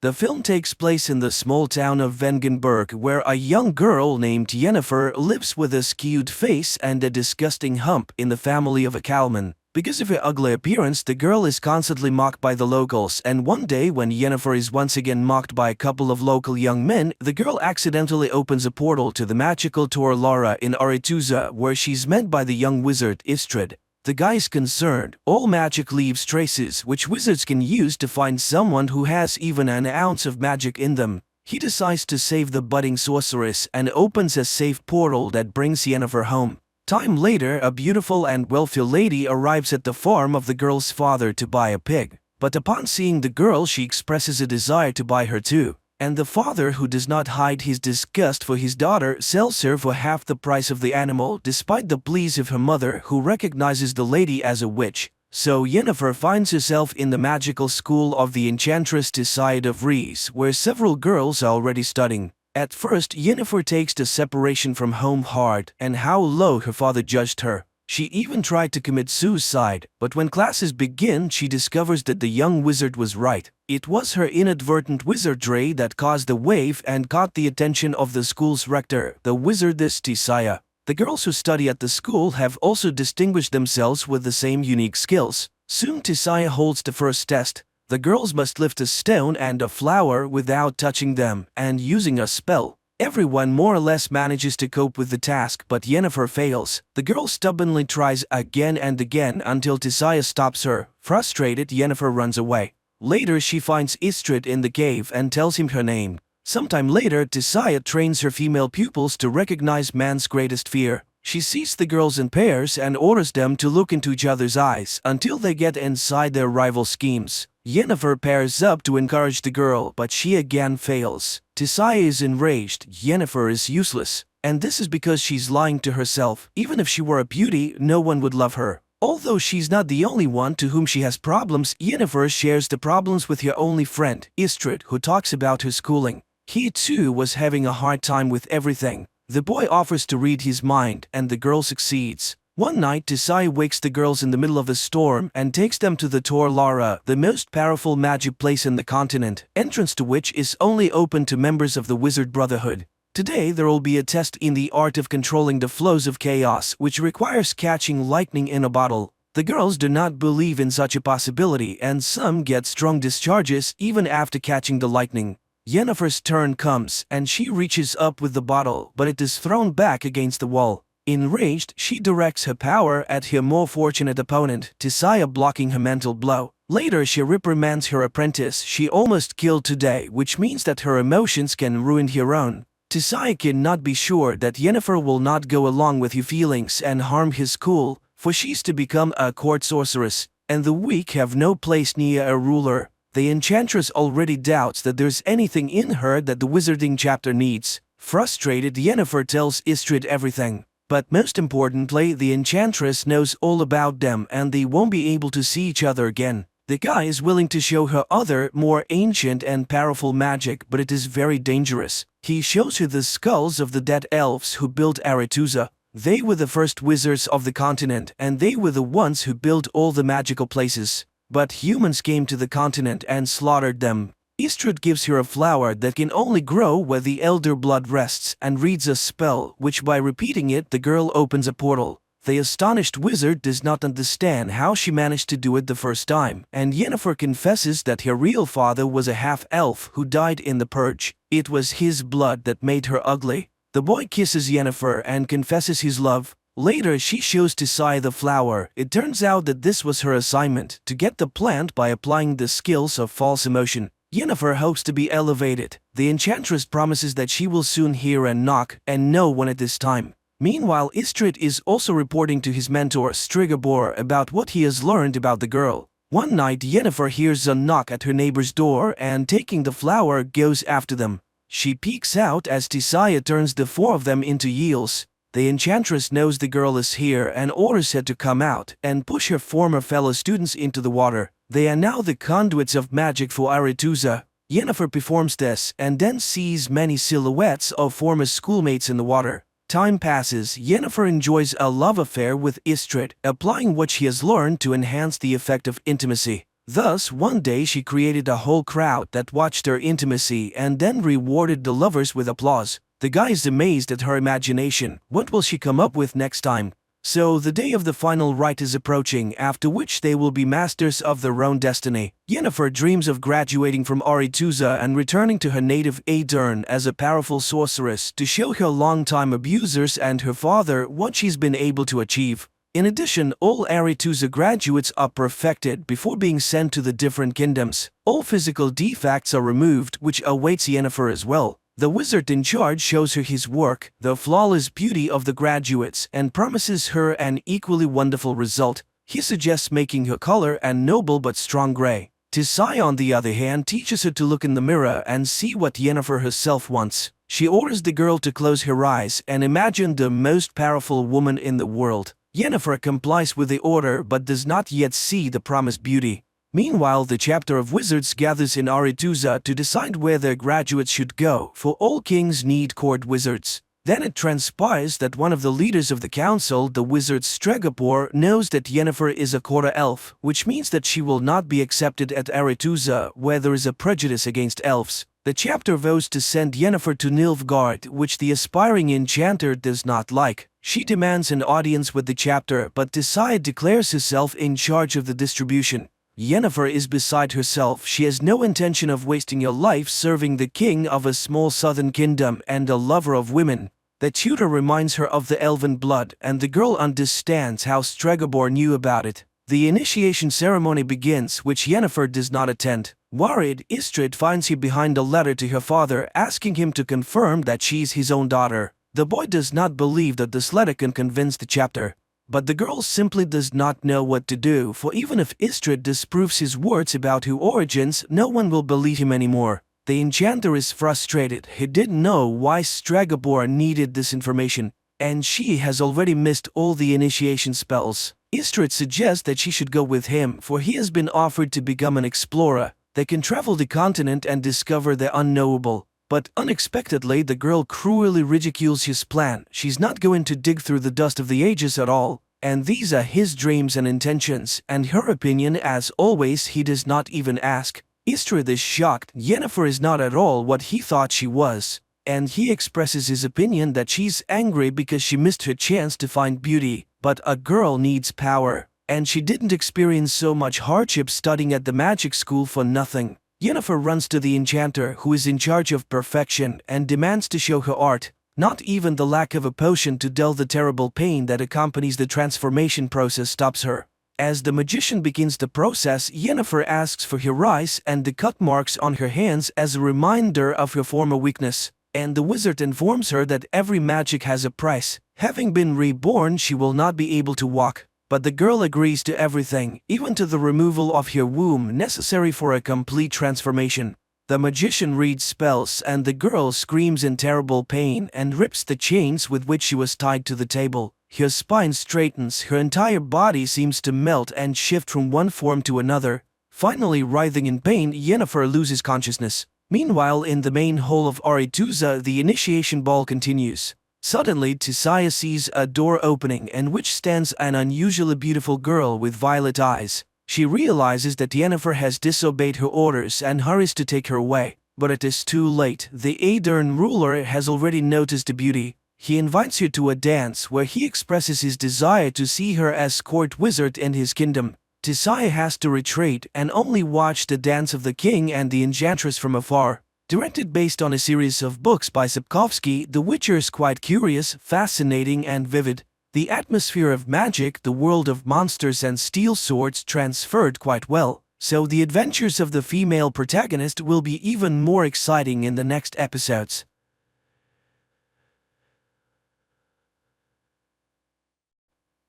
The film takes place in the small town of Vengenberg, where a young girl named Yennefer lives with a skewed face and a disgusting hump in the family of a cowman. Because of her ugly appearance, the girl is constantly mocked by the locals, and one day when Yennefer is once again mocked by a couple of local young men, the girl accidentally opens a portal to the magical Tor Lara in Aretuza, where she's met by the young wizard Istrid. The guy is concerned. All magic leaves traces, which wizards can use to find someone who has even an ounce of magic in them. He decides to save the budding sorceress and opens a safe portal that brings Yennefer home. Time later, a beautiful and wealthy lady arrives at the farm of the girl's father to buy a pig. But upon seeing the girl, she expresses a desire to buy her too. And the father, who does not hide his disgust for his daughter, sells her for half the price of the animal, despite the pleas of her mother, who recognizes the lady as a witch. So Yennefer finds herself in the magical school of the enchantress Tissaia of Rees, where several girls are already studying. At first, Yennefer takes the separation from home hard, and how low her father judged her. She even tried to commit suicide, but when classes begin, she discovers that the young wizard was right. It was her inadvertent wizardry that caused the wave and caught the attention of the school's rector, the wizardess Tissaia. The girls who study at the school have also distinguished themselves with the same unique skills. Soon Tissaia holds the first test. The girls must lift a stone and a flower without touching them, and using a spell. Everyone more or less manages to cope with the task, but Yennefer fails. The girl stubbornly tries again and again until Tissaia stops her. Frustrated, Yennefer runs away. Later, she finds Istrid in the cave and tells him her name. Sometime later, Tissaia trains her female pupils to recognize man's greatest fear. She sees the girls in pairs and orders them to look into each other's eyes until they get inside their rival schemes. Yennefer pairs up to encourage the girl, but she again fails. Tissaia is enraged. Yennefer is useless. And this is because she's lying to herself. Even if she were a beauty, no one would love her. Although she's not the only one to whom she has problems, Yennefer shares the problems with her only friend, Istrid, who talks about her schooling. He too was having a hard time with everything. The boy offers to read his mind, and the girl succeeds. One night, Tissaia wakes the girls in the middle of a storm and takes them to the Tor Lara, the most powerful magic place in the continent, entrance to which is only open to members of the Wizard Brotherhood. Today, there will be a test in the art of controlling the flows of chaos, which requires catching lightning in a bottle. The girls do not believe in such a possibility, and some get strong discharges even after catching the lightning. Yennefer's turn comes, and she reaches up with the bottle, but it is thrown back against the wall. Enraged, she directs her power at her more fortunate opponent, Tissaia, blocking her mental blow. Later, she reprimands her apprentice she almost killed today, which means that her emotions can ruin her own. Tissaia cannot be sure that Yennefer will not go along with her feelings and harm his school, for she's to become a court sorceress, and the weak have no place near a ruler. The enchantress already doubts that there's anything in her that the wizarding chapter needs. Frustrated, Yennefer tells Istrid everything. But most importantly, the enchantress knows all about them and they won't be able to see each other again. The guy is willing to show her other, more ancient and powerful magic, but it is very dangerous. He shows her the skulls of the dead elves who built Aretuza. They were the first wizards of the continent, and they were the ones who built all the magical places. But humans came to the continent and slaughtered them. Istrid gives her a flower that can only grow where the elder blood rests and reads a spell, which by repeating it the girl opens a portal. The astonished wizard does not understand how she managed to do it the first time, and Yennefer confesses that her real father was a half-elf who died in the purge. It was his blood that made her ugly. The boy kisses Yennefer and confesses his love. Later, she shows Tissaia the flower. It turns out that this was her assignment, to get the plant by applying the skills of false emotion. Yennefer hopes to be elevated. The enchantress promises that she will soon hear a knock and know when it is time. Meanwhile, Istrid is also reporting to his mentor Strigobor about what he has learned about the girl. One night, Yennefer hears a knock at her neighbor's door and, taking the flower, goes after them. She peeks out as Tissaia turns the four of them into eels. The enchantress knows the girl is here and orders her to come out and push her former fellow students into the water. They are now the conduits of magic for Aretuza. Yennefer performs this and then sees many silhouettes of former schoolmates in the water. Time passes. Yennefer enjoys a love affair with Istrid, applying what she has learned to enhance the effect of intimacy. Thus, one day she created a whole crowd that watched her intimacy and then rewarded the lovers with applause. The guy is amazed at her imagination. What will she come up with next time? So the day of the final rite is approaching, after which they will be masters of their own destiny. Yennefer dreams of graduating from Aretuza and returning to her native Aedirn as a powerful sorceress to show her longtime abusers and her father what she's been able to achieve. In addition, all Aretuza graduates are perfected before being sent to the different kingdoms. All physical defects are removed, which awaits Yennefer as well. The wizard in charge shows her his work, the flawless beauty of the graduates, and promises her an equally wonderful result. He suggests making her color and noble but strong gray. Tisai, on the other hand, teaches her to look in the mirror and see what Yennefer herself wants. She orders the girl to close her eyes and imagine the most powerful woman in the world. Yennefer complies with the order but does not yet see the promised beauty. Meanwhile, the chapter of wizards gathers in Aretuza to decide where their graduates should go, for all kings need court wizards. Then it transpires that one of the leaders of the council, the wizard Stregobor, knows that Yennefer is a quarter elf, which means that she will not be accepted at Aretuza, where there is a prejudice against elves. The chapter vows to send Yennefer to Nilfgaard, which the aspiring enchanter does not like. She demands an audience with the chapter, but Tisai declares herself in charge of the distribution. Yennefer is beside herself. She has no intention of wasting her life serving the king of a small southern kingdom and a lover of women. The tutor reminds her of the elven blood, and the girl understands how Stregobor knew about it. The initiation ceremony begins, which Yennefer does not attend. Worried, Istrid finds her behind a letter to her father asking him to confirm that she's his own daughter. The boy does not believe that this letter can convince the chapter. But the girl simply does not know what to do, for even if Istrid disproves his words about her origins, no one will believe him anymore. The enchanter is frustrated. He didn't know why Stregobor needed this information, and she has already missed all the initiation spells. Istrid suggests that she should go with him, for he has been offered to become an explorer. They can travel the continent and discover the unknowable. But unexpectedly, the girl cruelly ridicules his plan. She's not going to dig through the dust of the ages at all, and these are his dreams and intentions, and her opinion, as always, he does not even ask. Istrid is shocked. Yennefer is not at all what he thought she was, and he expresses his opinion that she's angry because she missed her chance to find beauty. But a girl needs power, and she didn't experience so much hardship studying at the magic school for nothing. Yennefer runs to the enchanter, who is in charge of perfection, and demands to show her art. Not even the lack of a potion to dull the terrible pain that accompanies the transformation process stops her. As the magician begins the process, Yennefer asks for her eyes and the cut marks on her hands as a reminder of her former weakness. And the wizard informs her that every magic has a price. Having been reborn, she will not be able to walk. But the girl agrees to everything, even to the removal of her womb necessary for a complete transformation. The magician reads spells, and the girl screams in terrible pain and rips the chains with which she was tied to the table. Her spine straightens, her entire body seems to melt and shift from one form to another. Finally, writhing in pain, Yennefer loses consciousness. Meanwhile, in the main hall of Aretuza, the initiation ball continues. Suddenly, Tisai sees a door opening, in which stands an unusually beautiful girl with violet eyes. She realizes that Yennefer has disobeyed her orders and hurries to take her away. But it is too late. The Aedirn ruler has already noticed the beauty. He invites her to a dance where he expresses his desire to see her as court wizard in his kingdom. Tisai has to retreat and only watch the dance of the king and the enchantress from afar. Directed based on a series of books by Sapkowski, The Witcher is quite curious, fascinating and vivid. The atmosphere of magic, the world of monsters and steel swords transferred quite well, so the adventures of the female protagonist will be even more exciting in the next episodes.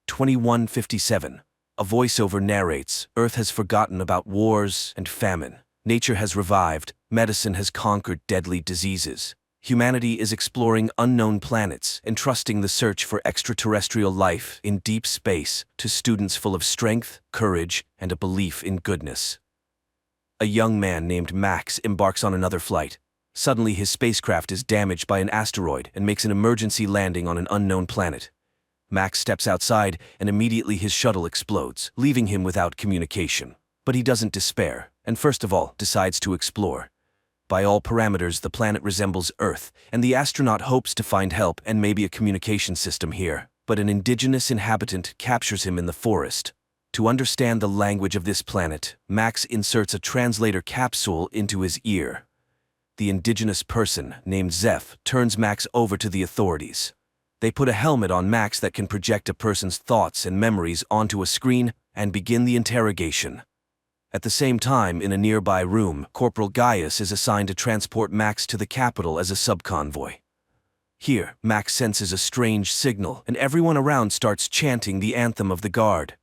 2157. A voiceover narrates, Earth has forgotten about wars and famine. Nature has revived, medicine has conquered deadly diseases. Humanity is exploring unknown planets, entrusting the search for extraterrestrial life in deep space to students full of strength, courage, and a belief in goodness. A young man named Max embarks on another flight. Suddenly, his spacecraft is damaged by an asteroid and makes an emergency landing on an unknown planet. Max steps outside, and immediately his shuttle explodes, leaving him without communication. But he doesn't despair, and first of all, decides to explore. By all parameters, the planet resembles Earth, and the astronaut hopes to find help and maybe a communication system here. But an indigenous inhabitant captures him in the forest. To understand the language of this planet, Max inserts a translator capsule into his ear. The indigenous person, named Zeph, turns Max over to the authorities. They put a helmet on Max that can project a person's thoughts and memories onto a screen and begin the interrogation. At the same time, in a nearby room, Corporal Gaius is assigned to transport Max to the capital as a subconvoy. Here, Max senses a strange signal, and everyone around starts chanting the anthem of the guard.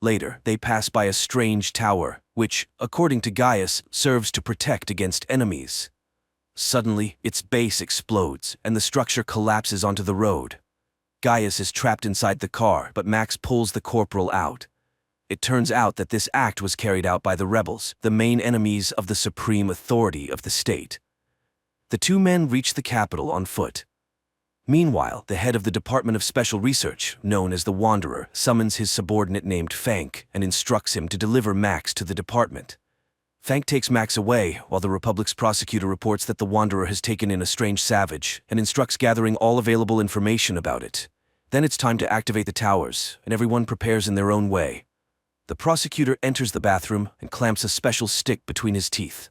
Later, they pass by a strange tower, which, according to Gaius, serves to protect against enemies. Suddenly, its base explodes, and the structure collapses onto the road. Gaius is trapped inside the car, but Max pulls the corporal out. It turns out that this act was carried out by the rebels, the main enemies of the supreme authority of the state. The two men reach the capital on foot. Meanwhile, the head of the Department of Special Research, known as the Wanderer, summons his subordinate named Fank and instructs him to deliver Max to the department. Fank takes Max away, while the Republic's prosecutor reports that the Wanderer has taken in a strange savage and instructs gathering all available information about it. Then it's time to activate the towers, and everyone prepares in their own way. The prosecutor enters the bathroom and clamps a special stick between his teeth.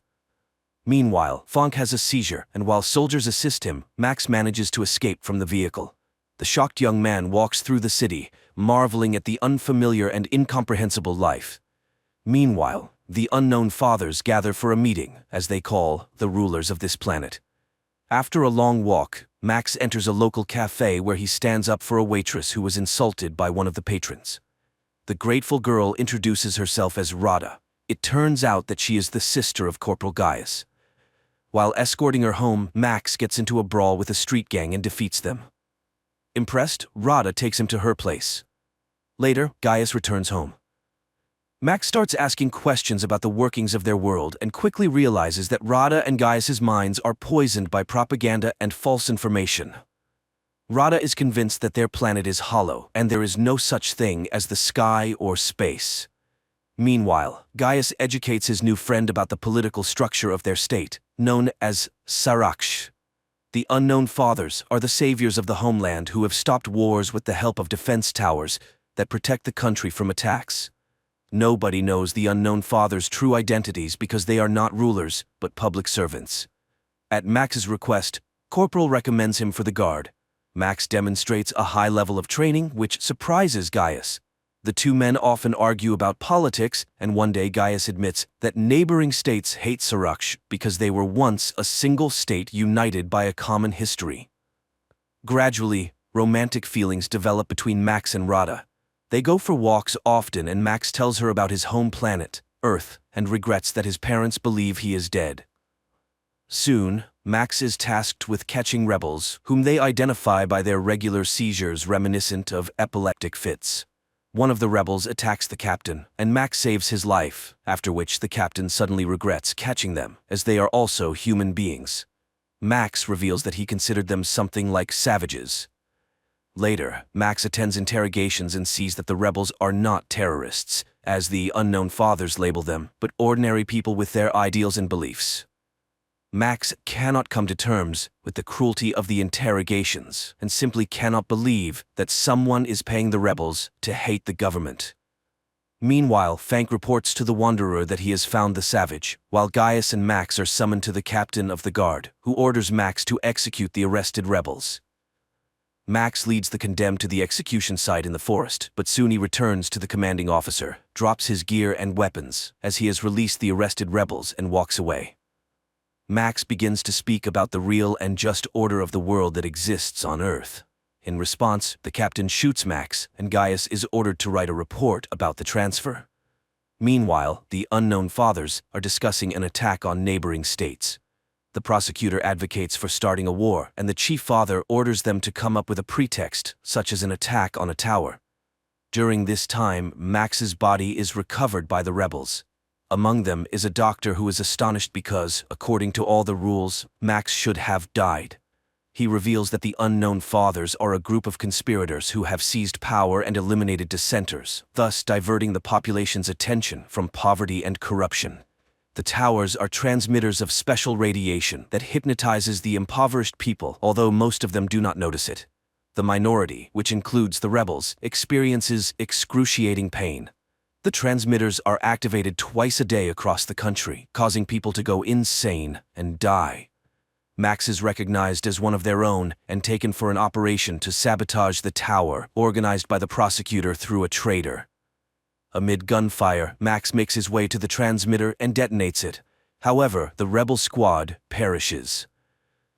Meanwhile, Fank has a seizure, and while soldiers assist him, Max manages to escape from the vehicle. The shocked young man walks through the city, marveling at the unfamiliar and incomprehensible life. Meanwhile, the unknown fathers gather for a meeting, as they call the rulers of this planet. After a long walk, Max enters a local cafe where he stands up for a waitress who was insulted by one of the patrons. The grateful girl introduces herself as Rada. It turns out that she is the sister of Corporal Gaius. While escorting her home, Max gets into a brawl with a street gang and defeats them. Impressed, Rada takes him to her place. Later, Gaius returns home. Max starts asking questions about the workings of their world and quickly realizes that Rada and Gaius's minds are poisoned by propaganda and false information. Rada is convinced that their planet is hollow and there is no such thing as the sky or space. Meanwhile, Gaius educates his new friend about the political structure of their state, known as Saraksh. The unknown fathers are the saviors of the homeland who have stopped wars with the help of defense towers that protect the country from attacks. Nobody knows the unknown fathers' true identities because they are not rulers, but public servants. At Max's request, Corporal recommends him for the guard. Max demonstrates a high level of training, which surprises Gaius. The two men often argue about politics, and one day Gaius admits that neighboring states hate Saraksh because they were once a single state united by a common history. Gradually, romantic feelings develop between Max and Rada. They go for walks often, and Max tells her about his home planet, Earth, and regrets that his parents believe he is dead. Soon, Max is tasked with catching rebels, whom they identify by their regular seizures reminiscent of epileptic fits. One of the rebels attacks the captain, and Max saves his life, after which the captain suddenly regrets catching them, as they are also human beings. Max reveals that he considered them something like savages. Later, Max attends interrogations and sees that the rebels are not terrorists, as the unknown fathers label them, but ordinary people with their ideals and beliefs. Max cannot come to terms with the cruelty of the interrogations and simply cannot believe that someone is paying the rebels to hate the government. Meanwhile, Fank reports to the Wanderer that he has found the savage, while Gaius and Max are summoned to the captain of the guard, who orders Max to execute the arrested rebels. Max leads the condemned to the execution site in the forest, but soon he returns to the commanding officer, drops his gear and weapons, as he has released the arrested rebels, and walks away. Max begins to speak about the real and just order of the world that exists on Earth. In response, the captain shoots Max, and Gaius is ordered to write a report about the transfer. Meanwhile, the unknown fathers are discussing an attack on neighboring states. The prosecutor advocates for starting a war, and the chief father orders them to come up with a pretext, such as an attack on a tower. During this time, Max's body is recovered by the rebels. Among them is a doctor who is astonished because, according to all the rules, Max should have died. He reveals that the Unknown Fathers are a group of conspirators who have seized power and eliminated dissenters, thus diverting the population's attention from poverty and corruption. The towers are transmitters of special radiation that hypnotizes the impoverished people, although most of them do not notice it. The minority, which includes the rebels, experiences excruciating pain. The transmitters are activated twice a day across the country, causing people to go insane and die. Max is recognized as one of their own and taken for an operation to sabotage the tower, organized by the prosecutor through a traitor. Amid gunfire, Max makes his way to the transmitter and detonates it. However, the rebel squad perishes.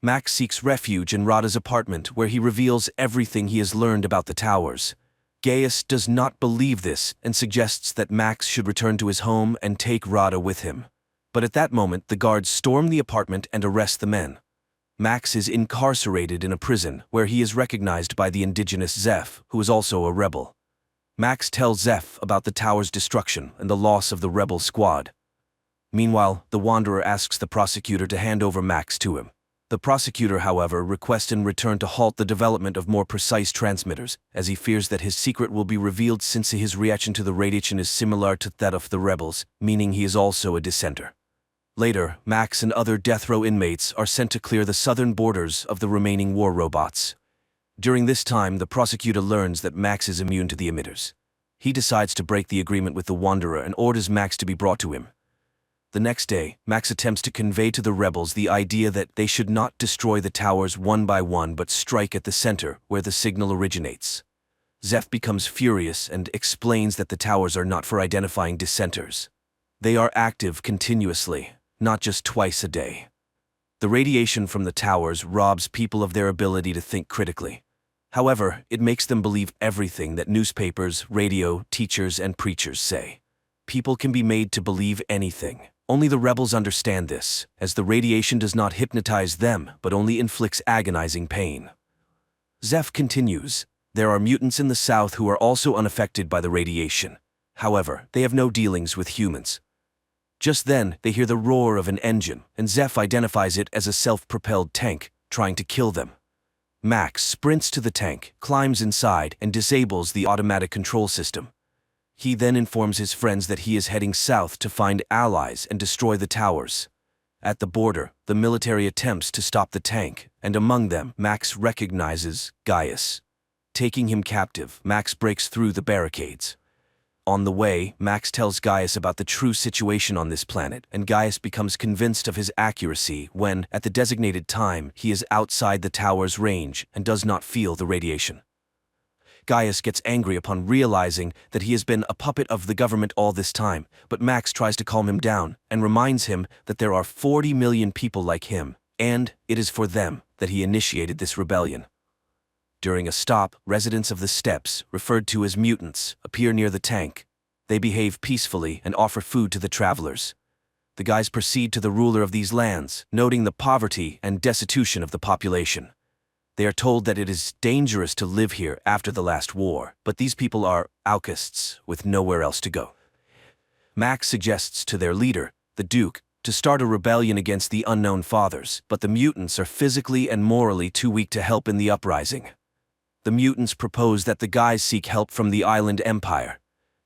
Max seeks refuge in Rada's apartment, where he reveals everything he has learned about the towers. Gaius does not believe this and suggests that Max should return to his home and take Rada with him. But at that moment, the guards storm the apartment and arrest the men. Max is incarcerated in a prison, where he is recognized by the indigenous Zeph, who is also a rebel. Max tells Zeph about the tower's destruction and the loss of the rebel squad. Meanwhile, the Wanderer asks the prosecutor to hand over Max to him. The prosecutor, however, requests in return to halt the development of more precise transmitters, as he fears that his secret will be revealed since his reaction to the radiation is similar to that of the rebels, meaning he is also a dissenter. Later, Max and other death row inmates are sent to clear the southern borders of the remaining war robots. During this time, the prosecutor learns that Max is immune to the emitters. He decides to break the agreement with the Wanderer and orders Max to be brought to him. The next day, Max attempts to convey to the rebels the idea that they should not destroy the towers one by one but strike at the center, where the signal originates. Zeph becomes furious and explains that the towers are not for identifying dissenters. They are active continuously, not just twice a day. The radiation from the towers robs people of their ability to think critically. However, it makes them believe everything that newspapers, radio, teachers, and preachers say. People can be made to believe anything. Only the rebels understand this, as the radiation does not hypnotize them, but only inflicts agonizing pain. Zeph continues, there are mutants in the south who are also unaffected by the radiation. However, they have no dealings with humans. Just then, they hear the roar of an engine, and Zeph identifies it as a self-propelled tank, trying to kill them. Max sprints to the tank, climbs inside, and disables the automatic control system. He then informs his friends that he is heading south to find allies and destroy the towers. At the border, the military attempts to stop the tank, and among them, Max recognizes Gaius. Taking him captive, Max breaks through the barricades. On the way, Max tells Gaius about the true situation on this planet, and Gaius becomes convinced of his accuracy when, at the designated time, he is outside the tower's range and does not feel the radiation. Gaius gets angry upon realizing that he has been a puppet of the government all this time, but Max tries to calm him down and reminds him that there are 40 million people like him, and it is for them that he initiated this rebellion. During a stop, residents of the steppes, referred to as mutants, appear near the tank. They behave peacefully and offer food to the travelers. The guys proceed to the ruler of these lands, noting the poverty and destitution of the population. They are told that it is dangerous to live here after the last war, but these people are outcasts with nowhere else to go. Max suggests to their leader, the Duke, to start a rebellion against the Unknown Fathers, but the mutants are physically and morally too weak to help in the uprising. The mutants propose that the guys seek help from the island empire.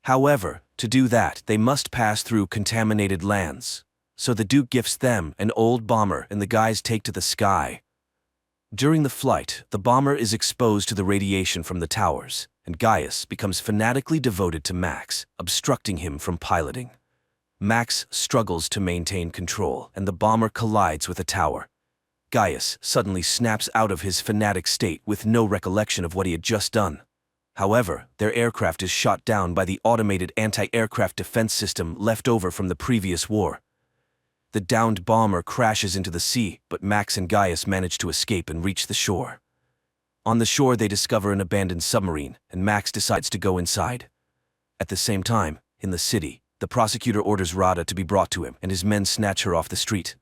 However, to do that, they must pass through contaminated lands. So the Duke gifts them an old bomber and the guys take to the sky. During the flight, the bomber is exposed to the radiation from the towers, and Gaius becomes fanatically devoted to Max, obstructing him from piloting. Max struggles to maintain control, and the bomber collides with a tower. Gaius suddenly snaps out of his fanatic state with no recollection of what he had just done. However, their aircraft is shot down by the automated anti-aircraft defense system left over from the previous war. The downed bomber crashes into the sea, but Max and Gaius manage to escape and reach the shore. On the shore, they discover an abandoned submarine, and Max decides to go inside. At the same time, in the city, the prosecutor orders Rada to be brought to him, and his men snatch her off the street.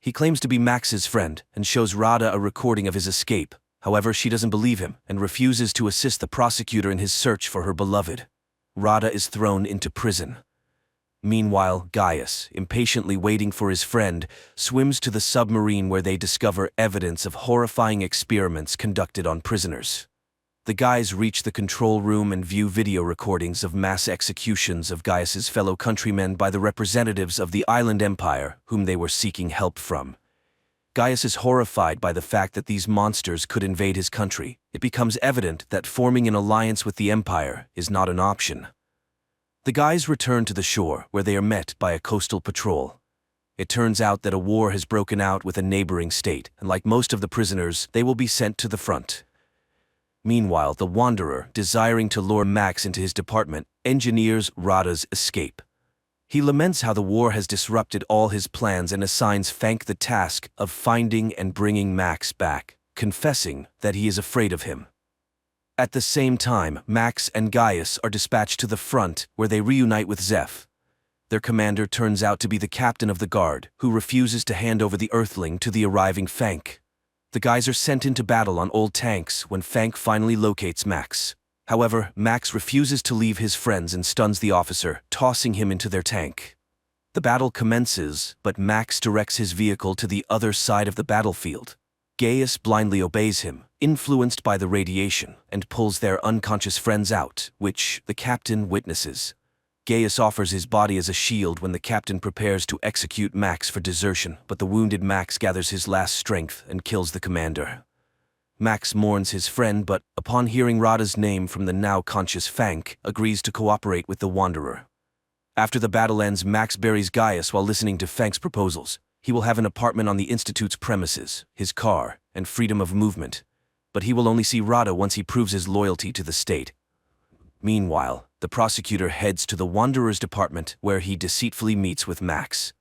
He claims to be Max's friend and shows Rada a recording of his escape. However, she doesn't believe him and refuses to assist the prosecutor in his search for her beloved. Rada is thrown into prison. Meanwhile, Gaius, impatiently waiting for his friend, swims to the submarine where they discover evidence of horrifying experiments conducted on prisoners. The guys reach the control room and view video recordings of mass executions of Gaius's fellow countrymen by the representatives of the island empire whom they were seeking help from. Gaius is horrified by the fact that these monsters could invade his country. It becomes evident that forming an alliance with the empire is not an option. The guys return to the shore, where they are met by a coastal patrol. It turns out that a war has broken out with a neighboring state, and like most of the prisoners, they will be sent to the front. Meanwhile, the Wanderer, desiring to lure Max into his department, engineers Rada's escape. He laments how the war has disrupted all his plans and assigns Fank the task of finding and bringing Max back, confessing that he is afraid of him. At the same time, Max and Gaius are dispatched to the front, where they reunite with Zeph. Their commander turns out to be the captain of the guard, who refuses to hand over the Earthling to the arriving Fank. The guys are sent into battle on old tanks when Fank finally locates Max. However, Max refuses to leave his friends and stuns the officer, tossing him into their tank. The battle commences, but Max directs his vehicle to the other side of the battlefield. Gaius blindly obeys him, influenced by the radiation, and pulls their unconscious friends out, which the captain witnesses. Gaius offers his body as a shield when the captain prepares to execute Max for desertion, but the wounded Max gathers his last strength and kills the commander. Max mourns his friend, but, upon hearing Rada's name from the now conscious Fank, agrees to cooperate with the Wanderer. After the battle ends, Max buries Gaius while listening to Fank's proposals. He will have an apartment on the Institute's premises, his car, and freedom of movement. But he will only see Rada once he proves his loyalty to the state. Meanwhile, the prosecutor heads to the Wanderer's department, where he deceitfully meets with Max.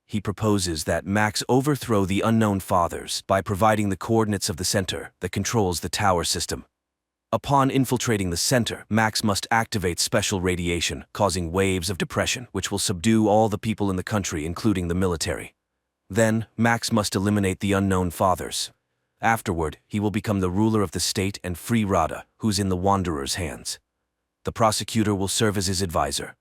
He proposes that Max overthrow the Unknown Fathers by providing the coordinates of the center that controls the tower system. Upon infiltrating the center, Max must activate special radiation, causing waves of depression, which will subdue all the people in the country, including the military. Then, Max must eliminate the Unknown Fathers. Afterward, he will become the ruler of the state and free Rada, who's in the Wanderer's hands. The prosecutor will serve as his advisor.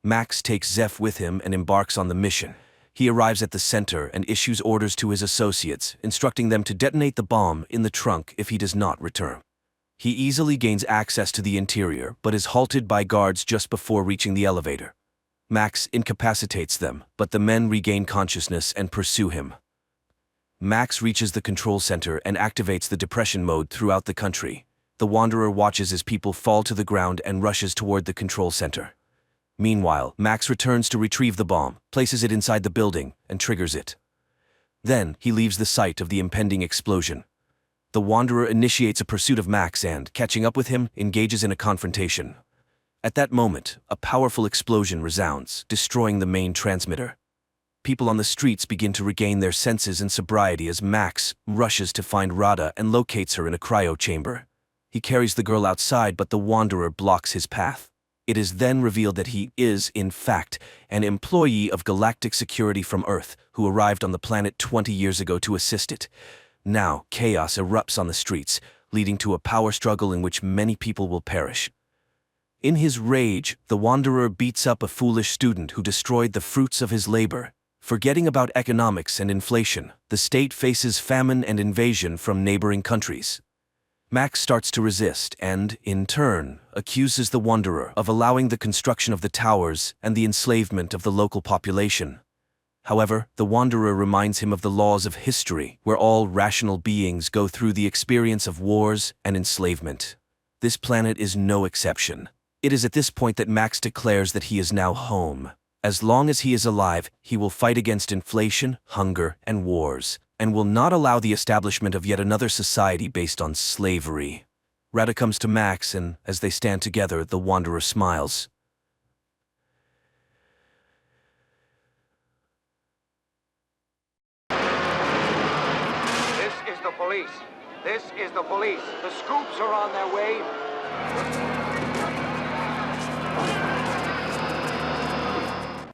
Max takes Zeph with him and embarks on the mission. He arrives at the center and issues orders to his associates, instructing them to detonate the bomb in the trunk if he does not return. He easily gains access to the interior, but is halted by guards just before reaching the elevator. Max incapacitates them, but the men regain consciousness and pursue him. Max reaches the control center and activates the depression mode throughout the country. The Wanderer watches as people fall to the ground and rushes toward the control center. Meanwhile, Max returns to retrieve the bomb, places it inside the building, and triggers it. Then, he leaves the site of the impending explosion. The Wanderer initiates a pursuit of Max and, catching up with him, engages in a confrontation. At that moment, a powerful explosion resounds, destroying the main transmitter. People on the streets begin to regain their senses and sobriety as Max rushes to find Rada and locates her in a cryo chamber. He carries the girl outside, but the Wanderer blocks his path. It is then revealed that he is, in fact, an employee of Galactic Security from Earth who arrived on the planet 20 years ago to assist it. Now, chaos erupts on the streets, leading to a power struggle in which many people will perish. In his rage, the Wanderer beats up a foolish student who destroyed the fruits of his labor. Forgetting about economics and inflation, the state faces famine and invasion from neighboring countries. Max starts to resist and, in turn, accuses the Wanderer of allowing the construction of the towers and the enslavement of the local population. However, the Wanderer reminds him of the laws of history, where all rational beings go through the experience of wars and enslavement. This planet is no exception. It is at this point that Max declares that he is now home. As long as he is alive, he will fight against inflation, hunger, and wars, and will not allow the establishment of yet another society based on slavery. Rada comes to Max, and as they stand together, the Wanderer smiles. This is the police. This is the police. The scoops are on their way.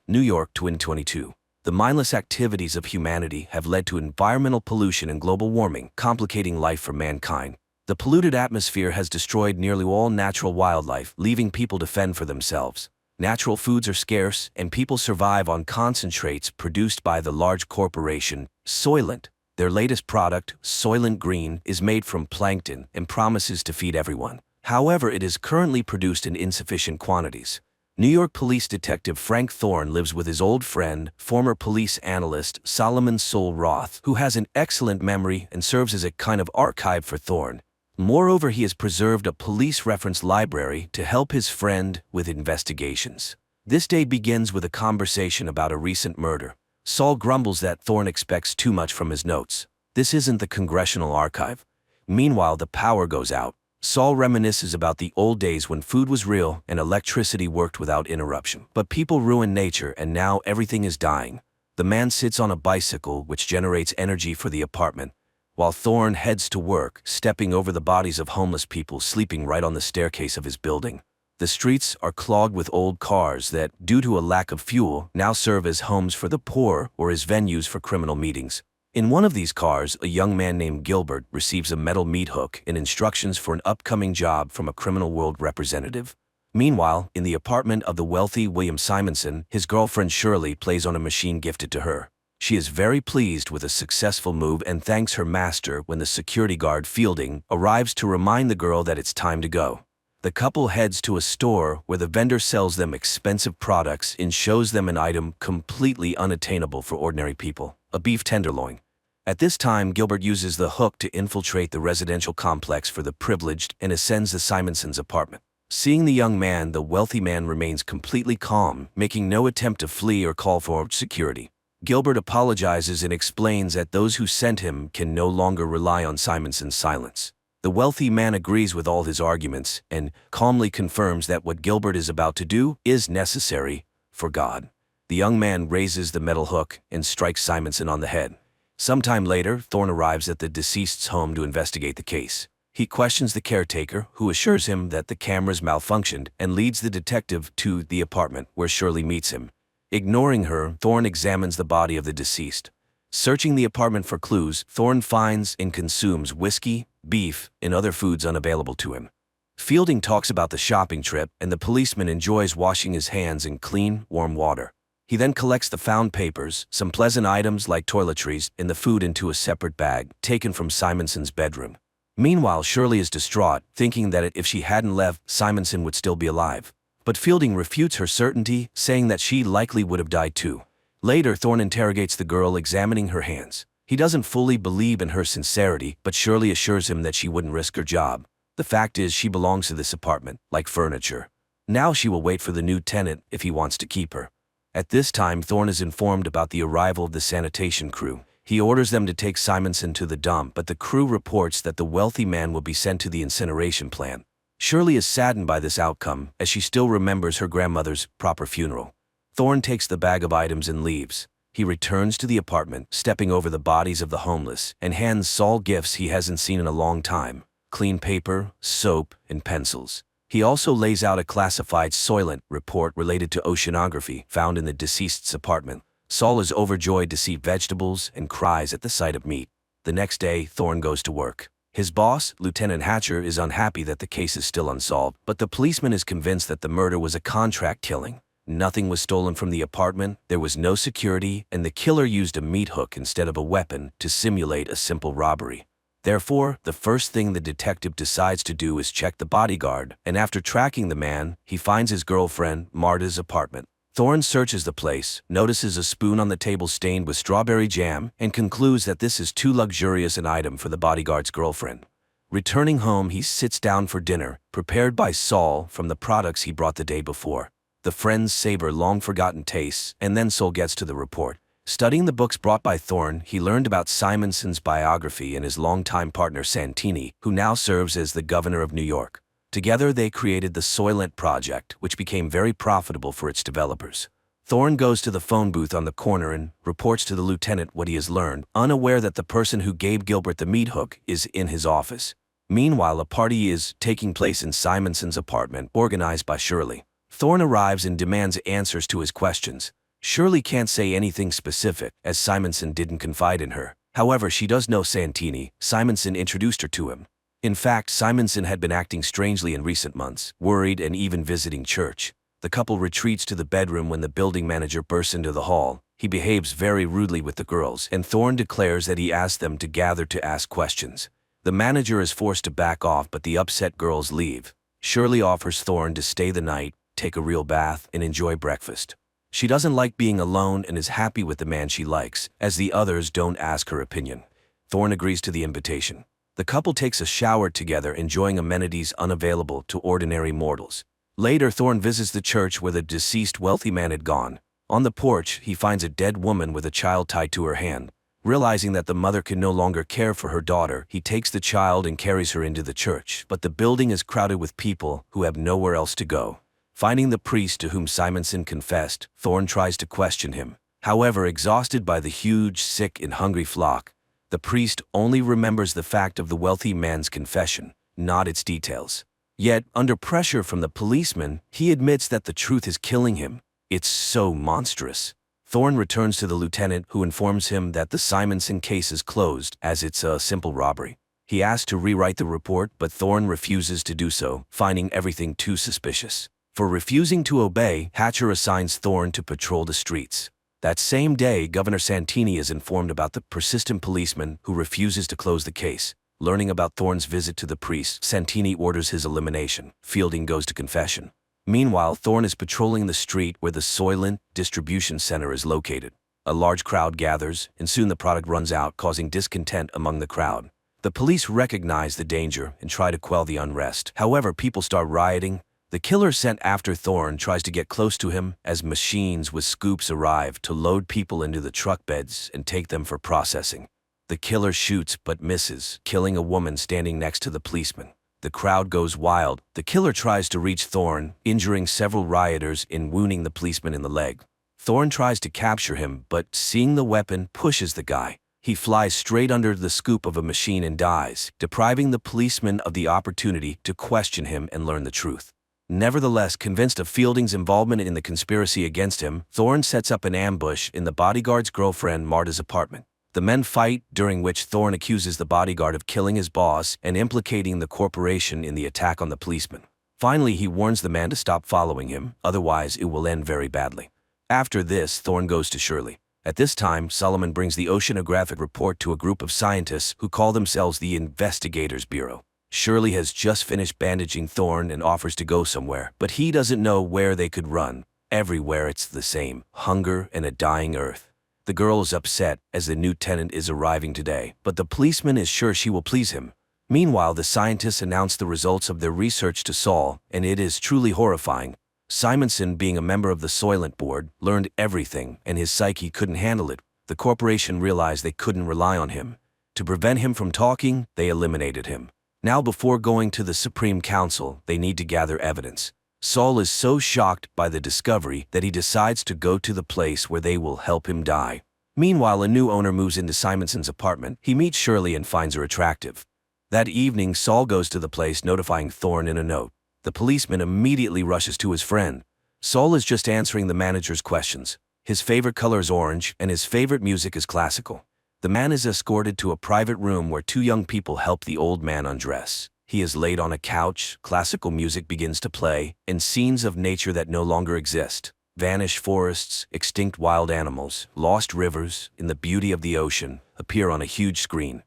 New York 2022. The mindless activities of humanity have led to environmental pollution and global warming, complicating life for mankind. The polluted atmosphere has destroyed nearly all natural wildlife, leaving people to fend for themselves. Natural foods are scarce, and people survive on concentrates produced by the large corporation, Soylent. Their latest product, Soylent Green, is made from plankton and promises to feed everyone. However, it is currently produced in insufficient quantities. New York police detective Frank Thorne lives with his old friend, former police analyst Solomon Sol Roth, who has an excellent memory and serves as a kind of archive for Thorne. Moreover, he has preserved a police reference library to help his friend with investigations. This day begins with a conversation about a recent murder. Sol grumbles that Thorne expects too much from his notes. This isn't the Congressional Archive. Meanwhile, the power goes out. Sol reminisces about the old days when food was real and electricity worked without interruption. But people ruin nature and now everything is dying. The man sits on a bicycle which generates energy for the apartment, while Thorne heads to work, stepping over the bodies of homeless people sleeping right on the staircase of his building. The streets are clogged with old cars that, due to a lack of fuel, now serve as homes for the poor or as venues for criminal meetings. In one of these cars, a young man named Gilbert receives a metal meat hook and instructions for an upcoming job from a criminal world representative. Meanwhile, in the apartment of the wealthy William Simonson, his girlfriend Shirley plays on a machine gifted to her. She is very pleased with a successful move and thanks her master when the security guard Fielding arrives to remind the girl that it's time to go. The couple heads to a store where the vendor sells them expensive products and shows them an item completely unattainable for ordinary people, a beef tenderloin. At this time, Gilbert uses the hook to infiltrate the residential complex for the privileged and ascends the Simonsons' apartment. Seeing the young man, the wealthy man remains completely calm, making no attempt to flee or call for security. Gilbert apologizes and explains that those who sent him can no longer rely on Simonson's silence. The wealthy man agrees with all his arguments and calmly confirms that what Gilbert is about to do is necessary for God. The young man raises the metal hook and strikes Simonson on the head. Sometime later, Thorne arrives at the deceased's home to investigate the case. He questions the caretaker, who assures him that the cameras malfunctioned, and leads the detective to the apartment, where Shirley meets him. Ignoring her, Thorne examines the body of the deceased. Searching the apartment for clues, Thorne finds and consumes whiskey, beef, and other foods unavailable to him. Fielding talks about the shopping trip, and the policeman enjoys washing his hands in clean, warm water. He then collects the found papers, some pleasant items like toiletries, and the food into a separate bag, taken from Simonson's bedroom. Meanwhile, Shirley is distraught, thinking that if she hadn't left, Simonson would still be alive. But Fielding refutes her certainty, saying that she likely would have died too. Later, Thorne interrogates the girl, examining her hands. He doesn't fully believe in her sincerity, but Shirley assures him that she wouldn't risk her job. The fact is, she belongs to this apartment, like furniture. Now she will wait for the new tenant if he wants to keep her. At this time, Thorne is informed about the arrival of the sanitation crew. He orders them to take Simonson to the dump, but the crew reports that the wealthy man will be sent to the incineration plant. Shirley is saddened by this outcome, as she still remembers her grandmother's proper funeral. Thorne takes the bag of items and leaves. He returns to the apartment, stepping over the bodies of the homeless, and hands Sol gifts he hasn't seen in a long time: clean paper, soap, and pencils. He also lays out a classified Soylent report related to oceanography found in the deceased's apartment. Sol is overjoyed to see vegetables and cries at the sight of meat. The next day, Thorne goes to work. His boss, Lieutenant Hatcher, is unhappy that the case is still unsolved, but the policeman is convinced that the murder was a contract killing. Nothing was stolen from the apartment, there was no security, and the killer used a meat hook instead of a weapon to simulate a simple robbery. Therefore, the first thing the detective decides to do is check the bodyguard, and after tracking the man, he finds his girlfriend, Marta's apartment. Thorne searches the place, notices a spoon on the table stained with strawberry jam, and concludes that this is too luxurious an item for the bodyguard's girlfriend. Returning home, he sits down for dinner, prepared by Sol from the products he brought the day before. The friends savor long-forgotten tastes, and then Sol gets to the report. Studying the books brought by Thorne, he learned about Simonson's biography and his longtime partner Santini, who now serves as the governor of New York. Together, they created the Soylent Project, which became very profitable for its developers. Thorne goes to the phone booth on the corner and reports to the lieutenant what he has learned, unaware that the person who gave Gilbert the meat hook is in his office. Meanwhile, a party is taking place in Simonson's apartment, organized by Shirley. Thorne arrives and demands answers to his questions. Shirley can't say anything specific, as Simonson didn't confide in her. However, she does know Santini. Simonson introduced her to him. In fact, Simonson had been acting strangely in recent months, worried and even visiting church. The couple retreats to the bedroom when the building manager bursts into the hall. He behaves very rudely with the girls, and Thorne declares that he asked them to gather to ask questions. The manager is forced to back off, but the upset girls leave. Shirley offers Thorne to stay the night, take a real bath, and enjoy breakfast. She doesn't like being alone and is happy with the man she likes, as the others don't ask her opinion. Thorne agrees to the invitation. The couple takes a shower together, enjoying amenities unavailable to ordinary mortals. Later, Thorne visits the church where the deceased wealthy man had gone. On the porch, he finds a dead woman with a child tied to her hand. Realizing that the mother can no longer care for her daughter, he takes the child and carries her into the church, but the building is crowded with people who have nowhere else to go. Finding the priest to whom Simonson confessed, Thorne tries to question him. However, exhausted by the huge, sick and hungry flock, the priest only remembers the fact of the wealthy man's confession, not its details. Yet, under pressure from the policeman, he admits that the truth is killing him. It's so monstrous. Thorne returns to the lieutenant, who informs him that the Simonson case is closed, as it's a simple robbery. He asks to rewrite the report, but Thorne refuses to do so, finding everything too suspicious. For refusing to obey, Hatcher assigns Thorne to patrol the streets. That same day, Governor Santini is informed about the persistent policeman who refuses to close the case. Learning about Thorne's visit to the priest, Santini orders his elimination. Fielding goes to confession. Meanwhile, Thorne is patrolling the street where the Soylent distribution center is located. A large crowd gathers, and soon the product runs out, causing discontent among the crowd. The police recognize the danger and try to quell the unrest. However, people start rioting. The killer sent after Thorne tries to get close to him as machines with scoops arrive to load people into the truck beds and take them for processing. The killer shoots but misses, killing a woman standing next to the policeman. The crowd goes wild. The killer tries to reach Thorne, injuring several rioters and wounding the policeman in the leg. Thorne tries to capture him, but seeing the weapon, pushes the guy. He flies straight under the scoop of a machine and dies, depriving the policeman of the opportunity to question him and learn the truth. Nevertheless, convinced of Fielding's involvement in the conspiracy against him, Thorne sets up an ambush in the bodyguard's girlfriend Marta's apartment. The men fight, during which Thorne accuses the bodyguard of killing his boss and implicating the corporation in the attack on the policeman. Finally, he warns the man to stop following him, otherwise it will end very badly. After this, Thorne goes to Shirley. At this time, Solomon brings the oceanographic report to a group of scientists who call themselves the Investigators Bureau. Shirley has just finished bandaging Thorne and offers to go somewhere, but he doesn't know where they could run. Everywhere it's the same: hunger and a dying earth. The girl is upset as the new tenant is arriving today, but the policeman is sure she will please him. Meanwhile, the scientists announce the results of their research to Saul, and it is truly horrifying. Simonson, being a member of the Soylent board, learned everything, and his psyche couldn't handle it. The corporation realized they couldn't rely on him. To prevent him from talking, they eliminated him. Now, before going to the Supreme Council, they need to gather evidence. Saul is so shocked by the discovery that he decides to go to the place where they will help him die. Meanwhile, a new owner moves into Simonson's apartment. He meets Shirley and finds her attractive. That evening, Saul goes to the place, notifying Thorne in a note. The policeman immediately rushes to his friend. Saul is just answering the manager's questions. His favorite color is orange, and his favorite music is classical. The man is escorted to a private room where two young people help the old man undress. He is laid on a couch, classical music begins to play, and scenes of nature that no longer exist. Vanished forests, extinct wild animals, lost rivers, and the beauty of the ocean appear on a huge screen.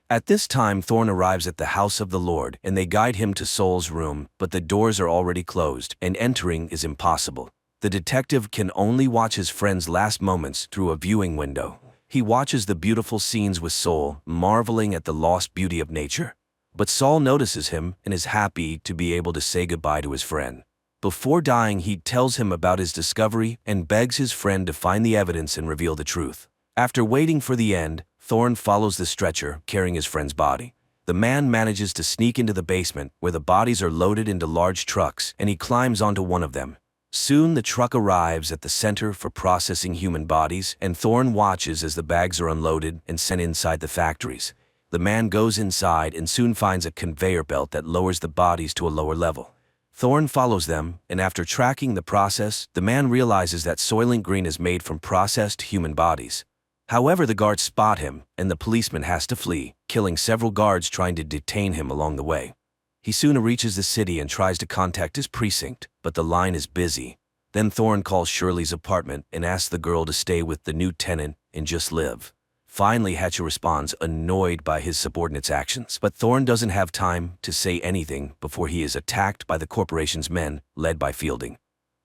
At this time, Thorne arrives at the house of the Lord, and they guide him to Saul's room, but the doors are already closed, and entering is impossible. The detective can only watch his friend's last moments through a viewing window. He watches the beautiful scenes with Saul, marveling at the lost beauty of nature. But Saul notices him and is happy to be able to say goodbye to his friend. Before dying, he tells him about his discovery and begs his friend to find the evidence and reveal the truth. After waiting for the end, Thorne follows the stretcher, carrying his friend's body. The man manages to sneak into the basement, where the bodies are loaded into large trucks, and he climbs onto one of them. Soon the truck arrives at the center for processing human bodies, and Thorne watches as the bags are unloaded and sent inside the factories. The man goes inside and soon finds a conveyor belt that lowers the bodies to a lower level. Thorne follows them, and after tracking the process, the man realizes that Soylent Green is made from processed human bodies. However, the guards spot him, and the policeman has to flee, killing several guards trying to detain him along the way. He soon reaches the city and tries to contact his precinct, but the line is busy. Then Thorne calls Shirley's apartment and asks the girl to stay with the new tenant and just live. Finally, Hatcher responds, annoyed by his subordinate's actions. But Thorne doesn't have time to say anything before he is attacked by the corporation's men, led by Fielding.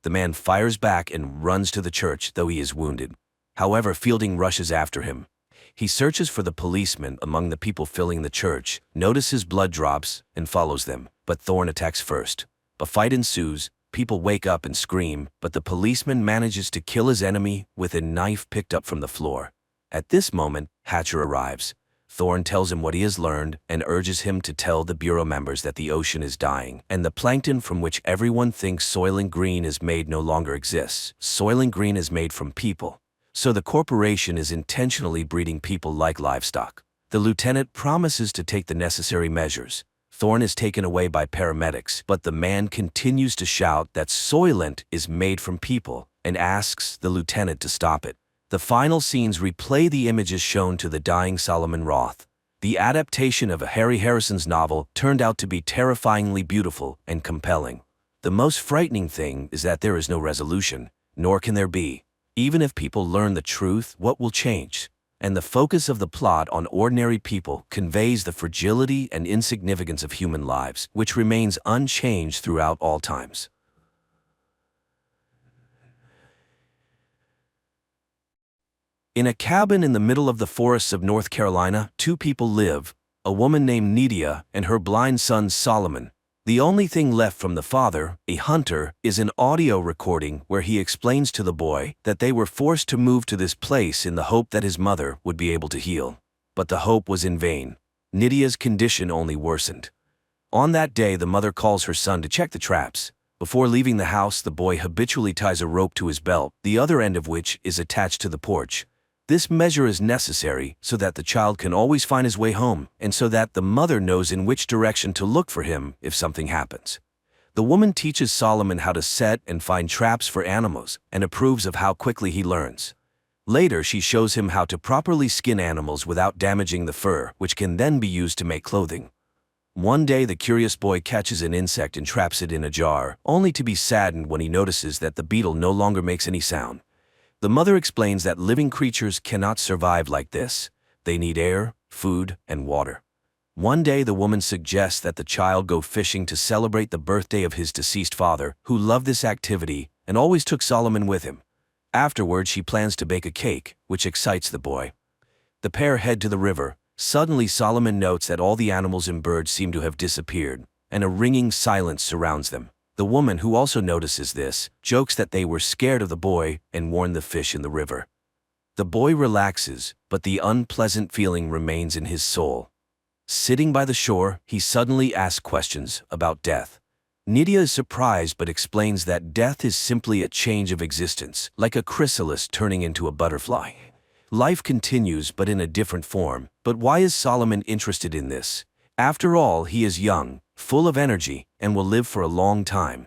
The man fires back and runs to the church, though he is wounded. However, Fielding rushes after him. He searches for the policeman among the people filling the church, notices blood drops, and follows them. But Thorne attacks first. A fight ensues. People wake up and scream, but the policeman manages to kill his enemy with a knife picked up from the floor. At this moment, Hatcher arrives. Thorne tells him what he has learned and urges him to tell the Bureau members that the ocean is dying, and the plankton from which everyone thinks Soylent Green is made no longer exists. Soylent Green is made from people. So the corporation is intentionally breeding people like livestock. The lieutenant promises to take the necessary measures. Thorne is taken away by paramedics, but the man continues to shout that Soylent is made from people and asks the lieutenant to stop it. The final scenes replay the images shown to the dying Solomon Roth. The adaptation of Harry Harrison's novel turned out to be terrifyingly beautiful and compelling. The most frightening thing is that there is no resolution, nor can there be. Even if people learn the truth, what will change? And the focus of the plot on ordinary people conveys the fragility and insignificance of human lives, which remains unchanged throughout all times. In a cabin in the middle of the forests of North Carolina, two people live, a woman named Nydia and her blind son Solomon. The only thing left from the father, a hunter, is an audio recording where he explains to the boy that they were forced to move to this place in the hope that his mother would be able to heal. But the hope was in vain. Nydia's condition only worsened. On that day, the mother calls her son to check the traps. Before leaving the house, the boy habitually ties a rope to his belt, the other end of which is attached to the porch. This measure is necessary so that the child can always find his way home, and so that the mother knows in which direction to look for him if something happens. The woman teaches Solomon how to set and find traps for animals, and approves of how quickly he learns. Later, she shows him how to properly skin animals without damaging the fur, which can then be used to make clothing. One day, the curious boy catches an insect and traps it in a jar, only to be saddened when he notices that the beetle no longer makes any sound. The mother explains that living creatures cannot survive like this. They need air, food, and water. One day, the woman suggests that the child go fishing to celebrate the birthday of his deceased father, who loved this activity and always took Solomon with him. Afterward, she plans to bake a cake, which excites the boy. The pair head to the river. Suddenly, Solomon notes that all the animals and birds seem to have disappeared, and a ringing silence surrounds them. The woman, who also notices this, jokes that they were scared of the boy and warn the fish in the river. The boy relaxes, but the unpleasant feeling remains in his soul. Sitting by the shore, he suddenly asks questions about death. Nydia is surprised but explains that death is simply a change of existence, like a chrysalis turning into a butterfly. Life continues but in a different form. But why is Solomon interested in this? After all, he is young, full of energy, and will live for a long time.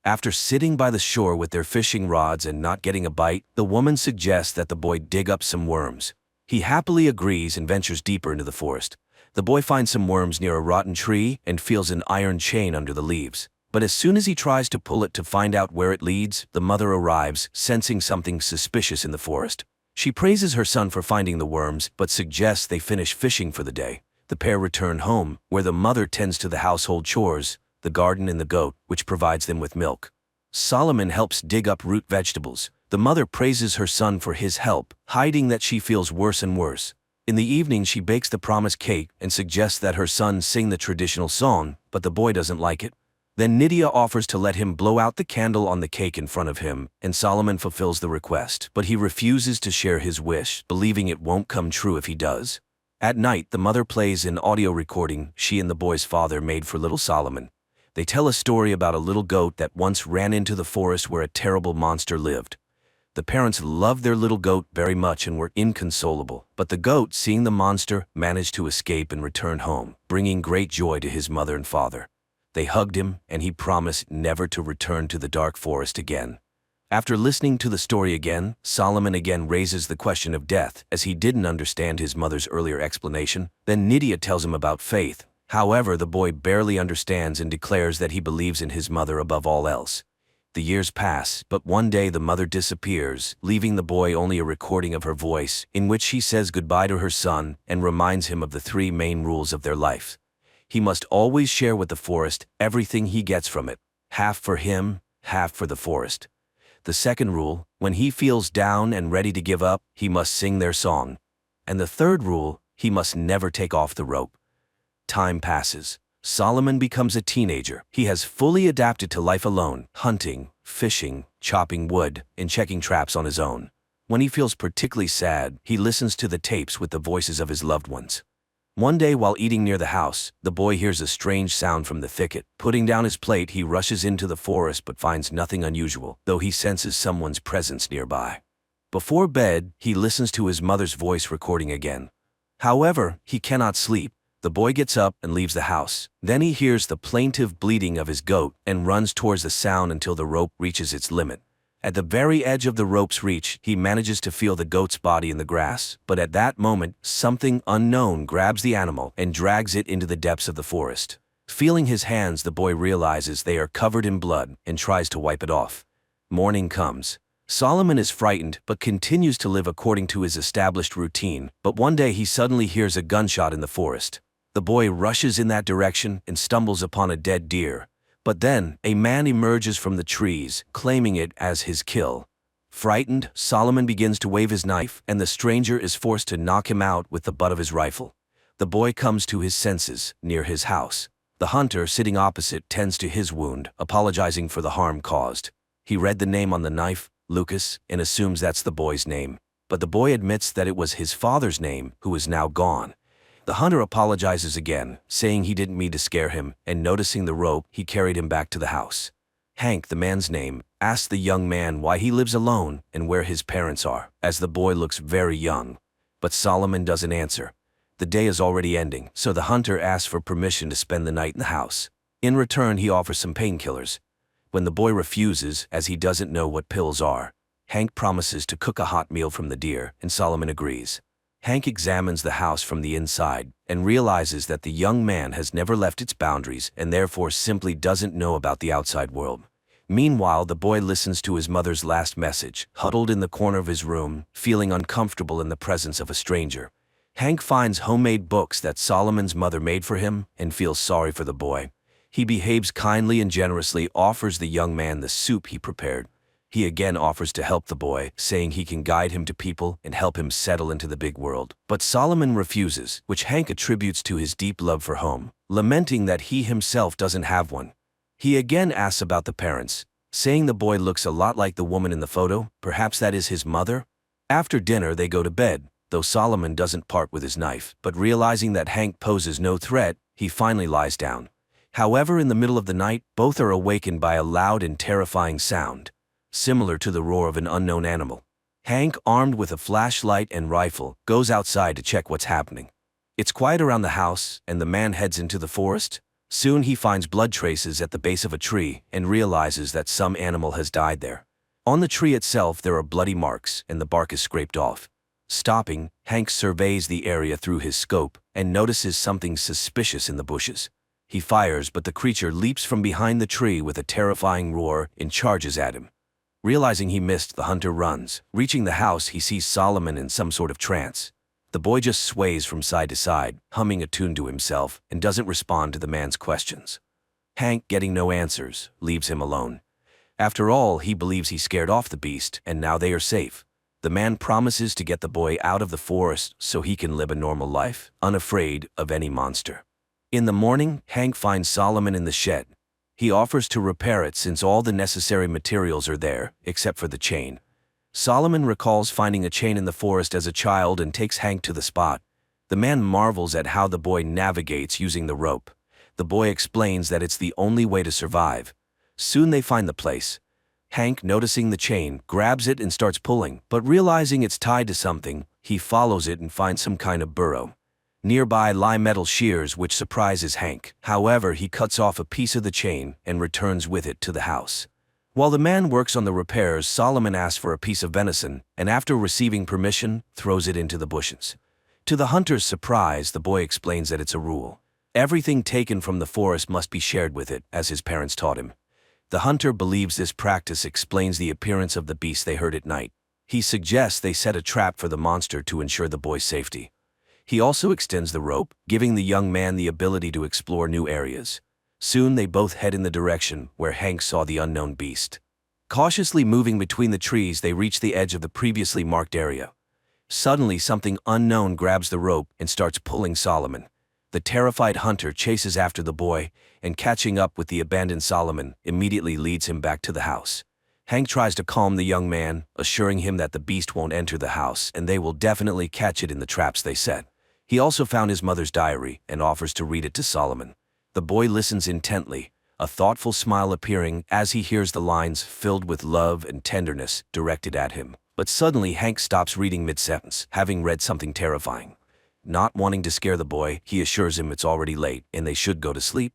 After sitting by the shore with their fishing rods and not getting a bite, the woman suggests that the boy dig up some worms. He happily agrees and ventures deeper into the forest. The boy finds some worms near a rotten tree and feels an iron chain under the leaves. But as soon as he tries to pull it to find out where it leads, the mother arrives, sensing something suspicious in the forest. She praises her son for finding the worms, but suggests they finish fishing for the day. The pair return home, where the mother tends to the household chores, the garden and the goat, which provides them with milk. Solomon helps dig up root vegetables. The mother praises her son for his help, hiding that she feels worse and worse. In the evening, she bakes the promised cake and suggests that her son sing the traditional song, but the boy doesn't like it. Then Nydia offers to let him blow out the candle on the cake in front of him, and Solomon fulfills the request, but he refuses to share his wish, believing it won't come true if he does. At night, the mother plays an audio recording she and the boy's father made for little Solomon. They tell a story about a little goat that once ran into the forest where a terrible monster lived. The parents loved their little goat very much and were inconsolable, but the goat, seeing the monster, managed to escape and return home, bringing great joy to his mother and father. They hugged him, and he promised never to return to the dark forest again. After listening to the story again, Solomon again raises the question of death, as he didn't understand his mother's earlier explanation. Then Nydia tells him about faith. However, the boy barely understands and declares that he believes in his mother above all else. The years pass, but one day the mother disappears, leaving the boy only a recording of her voice, in which she says goodbye to her son and reminds him of the three main rules of their life. He must always share with the forest everything he gets from it, half for him, half for the forest. The second rule, when he feels down and ready to give up, he must sing their song. And the third rule, he must never take off the rope. Time passes. Solomon becomes a teenager. He has fully adapted to life alone, hunting, fishing, chopping wood, and checking traps on his own. When he feels particularly sad, he listens to the tapes with the voices of his loved ones. One day while eating near the house, the boy hears a strange sound from the thicket. Putting down his plate, he rushes into the forest but finds nothing unusual, though he senses someone's presence nearby. Before bed, he listens to his mother's voice recording again. However, he cannot sleep. The boy gets up and leaves the house. Then he hears the plaintive bleating of his goat and runs towards the sound until the rope reaches its limit. At the very edge of the rope's reach, he manages to feel the goat's body in the grass, but at that moment, something unknown grabs the animal and drags it into the depths of the forest. Feeling his hands, the boy realizes they are covered in blood and tries to wipe it off. Morning comes. Solomon is frightened but continues to live according to his established routine, but one day he suddenly hears a gunshot in the forest. The boy rushes in that direction and stumbles upon a dead deer. But then, a man emerges from the trees, claiming it as his kill. Frightened, Solomon begins to wave his knife, and the stranger is forced to knock him out with the butt of his rifle. The boy comes to his senses, near his house. The hunter, sitting opposite, tends to his wound, apologizing for the harm caused. He read the name on the knife, Lucas, and assumes that's the boy's name. But the boy admits that it was his father's name, who is now gone. The hunter apologizes again, saying he didn't mean to scare him, and noticing the rope, he carried him back to the house. Hank, the man's name, asks the young man why he lives alone and where his parents are, as the boy looks very young. But Solomon doesn't answer. The day is already ending, so the hunter asks for permission to spend the night in the house. In return, he offers some painkillers. When the boy refuses, as he doesn't know what pills are, Hank promises to cook a hot meal from the deer, and Solomon agrees. Hank examines the house from the inside and realizes that the young man has never left its boundaries and therefore simply doesn't know about the outside world. Meanwhile, the boy listens to his mother's last message, huddled in the corner of his room, feeling uncomfortable in the presence of a stranger. Hank finds homemade books that Solomon's mother made for him and feels sorry for the boy. He behaves kindly and generously offers the young man the soup he prepared. He again offers to help the boy, saying he can guide him to people and help him settle into the big world. But Solomon refuses, which Hank attributes to his deep love for home, lamenting that he himself doesn't have one. He again asks about the parents, saying the boy looks a lot like the woman in the photo, perhaps that is his mother. After dinner, they go to bed, though Solomon doesn't part with his knife, but realizing that Hank poses no threat, he finally lies down. However, in the middle of the night, both are awakened by a loud and terrifying sound, similar to the roar of an unknown animal. Hank, armed with a flashlight and rifle, goes outside to check what's happening. It's quiet around the house, and the man heads into the forest. Soon he finds blood traces at the base of a tree and realizes that some animal has died there. On the tree itself there are bloody marks and the bark is scraped off. Stopping, Hank surveys the area through his scope and notices something suspicious in the bushes. He fires, but the creature leaps from behind the tree with a terrifying roar and charges at him. Realizing he missed, the hunter runs. Reaching the house, he sees Solomon in some sort of trance. The boy just sways from side to side, humming a tune to himself, and doesn't respond to the man's questions. Hank, getting no answers, leaves him alone. After all, he believes he scared off the beast, and now they are safe. The man promises to get the boy out of the forest so he can live a normal life, unafraid of any monster. In the morning, Hank finds Solomon in the shed. He offers to repair it since all the necessary materials are there, except for the chain. Solomon recalls finding a chain in the forest as a child and takes Hank to the spot. The man marvels at how the boy navigates using the rope. The boy explains that it's the only way to survive. Soon they find the place. Hank, noticing the chain, grabs it and starts pulling, but realizing it's tied to something, he follows it and finds some kind of burrow. Nearby lie metal shears, which surprises Hank. However, he cuts off a piece of the chain and returns with it to the house. While the man works on the repairs, Solomon asks for a piece of venison, and after receiving permission, throws it into the bushes. To the hunter's surprise, the boy explains that it's a rule. Everything taken from the forest must be shared with it, as his parents taught him. The hunter believes this practice explains the appearance of the beast they heard at night. He suggests they set a trap for the monster to ensure the boy's safety. He also extends the rope, giving the young man the ability to explore new areas. Soon they both head in the direction where Hank saw the unknown beast. Cautiously moving between the trees, they reach the edge of the previously marked area. Suddenly, something unknown grabs the rope and starts pulling Solomon. The terrified hunter chases after the boy, and catching up with the abandoned Solomon, immediately leads him back to the house. Hank tries to calm the young man, assuring him that the beast won't enter the house and they will definitely catch it in the traps they set. He also found his mother's diary and offers to read it to Solomon. The boy listens intently, a thoughtful smile appearing as he hears the lines filled with love and tenderness directed at him. But suddenly Hank stops reading mid-sentence, having read something terrifying. Not wanting to scare the boy, he assures him it's already late and they should go to sleep.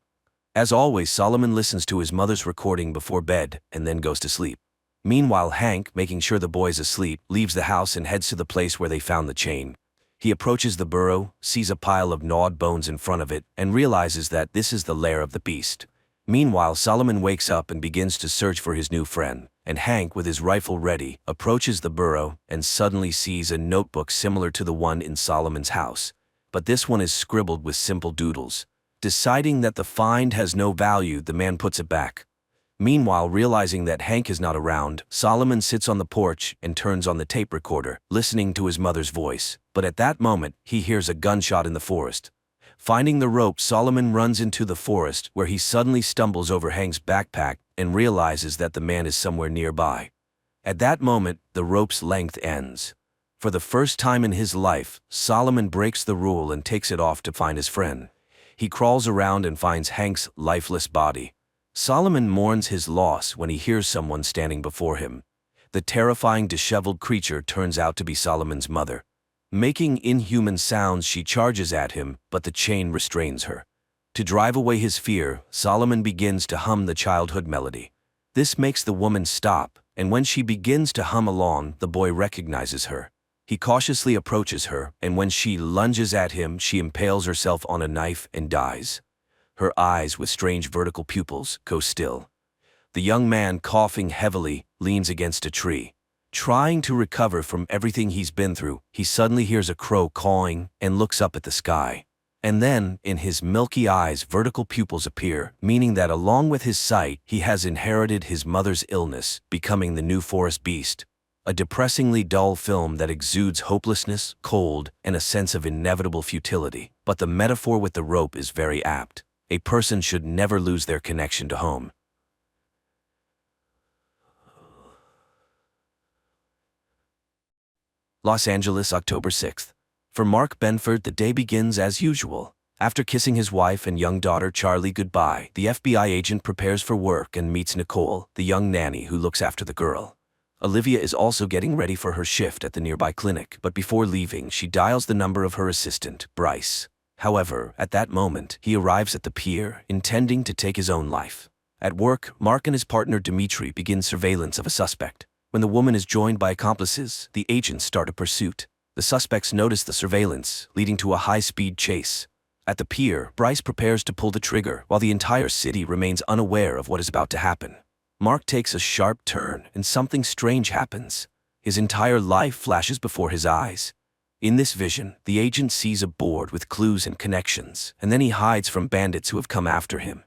As always, Solomon listens to his mother's recording before bed and then goes to sleep. Meanwhile, Hank, making sure the boy's asleep, leaves the house and heads to the place where they found the chain. He approaches the burrow, sees a pile of gnawed bones in front of it, and realizes that this is the lair of the beast. Meanwhile, Solomon wakes up and begins to search for his new friend, and Hank, with his rifle ready, approaches the burrow and suddenly sees a notebook similar to the one in Solomon's house. But this one is scribbled with simple doodles. Deciding that the find has no value, the man puts it back. Meanwhile, realizing that Hank is not around, Solomon sits on the porch and turns on the tape recorder, listening to his mother's voice. But at that moment, he hears a gunshot in the forest. Finding the rope, Solomon runs into the forest, where he suddenly stumbles over Hank's backpack and realizes that the man is somewhere nearby. At that moment, the rope's length ends. For the first time in his life, Solomon breaks the rule and takes it off to find his friend. He crawls around and finds Hank's lifeless body. Solomon mourns his loss when he hears someone standing before him. The terrifying, disheveled creature turns out to be Solomon's mother. Making inhuman sounds, she charges at him, but the chain restrains her. To drive away his fear, Solomon begins to hum the childhood melody. This makes the woman stop, and when she begins to hum along, the boy recognizes her. He cautiously approaches her, and when she lunges at him, she impales herself on a knife and dies. Her eyes, with strange vertical pupils, go still. The young man, coughing heavily, leans against a tree. Trying to recover from everything he's been through, he suddenly hears a crow cawing and looks up at the sky. And then, in his milky eyes, vertical pupils appear, meaning that along with his sight, he has inherited his mother's illness, becoming the new forest beast. A depressingly dull film that exudes hopelessness, cold, and a sense of inevitable futility. But the metaphor with the rope is very apt. A person should never lose their connection to home. Los Angeles, October 6th. For Mark Benford, the day begins as usual. After kissing his wife and young daughter Charlie goodbye, the FBI agent prepares for work and meets Nicole, the young nanny who looks after the girl. Olivia is also getting ready for her shift at the nearby clinic, but before leaving, she dials the number of her assistant, Bryce. However, at that moment, he arrives at the pier, intending to take his own life. At work, Mark and his partner Dimitri begin surveillance of a suspect. When the woman is joined by accomplices, the agents start a pursuit. The suspects notice the surveillance, leading to a high-speed chase. At the pier, Bryce prepares to pull the trigger, while the entire city remains unaware of what is about to happen. Mark takes a sharp turn, and something strange happens. His entire life flashes before his eyes. In this vision, the agent sees a board with clues and connections, and then he hides from bandits who have come after him.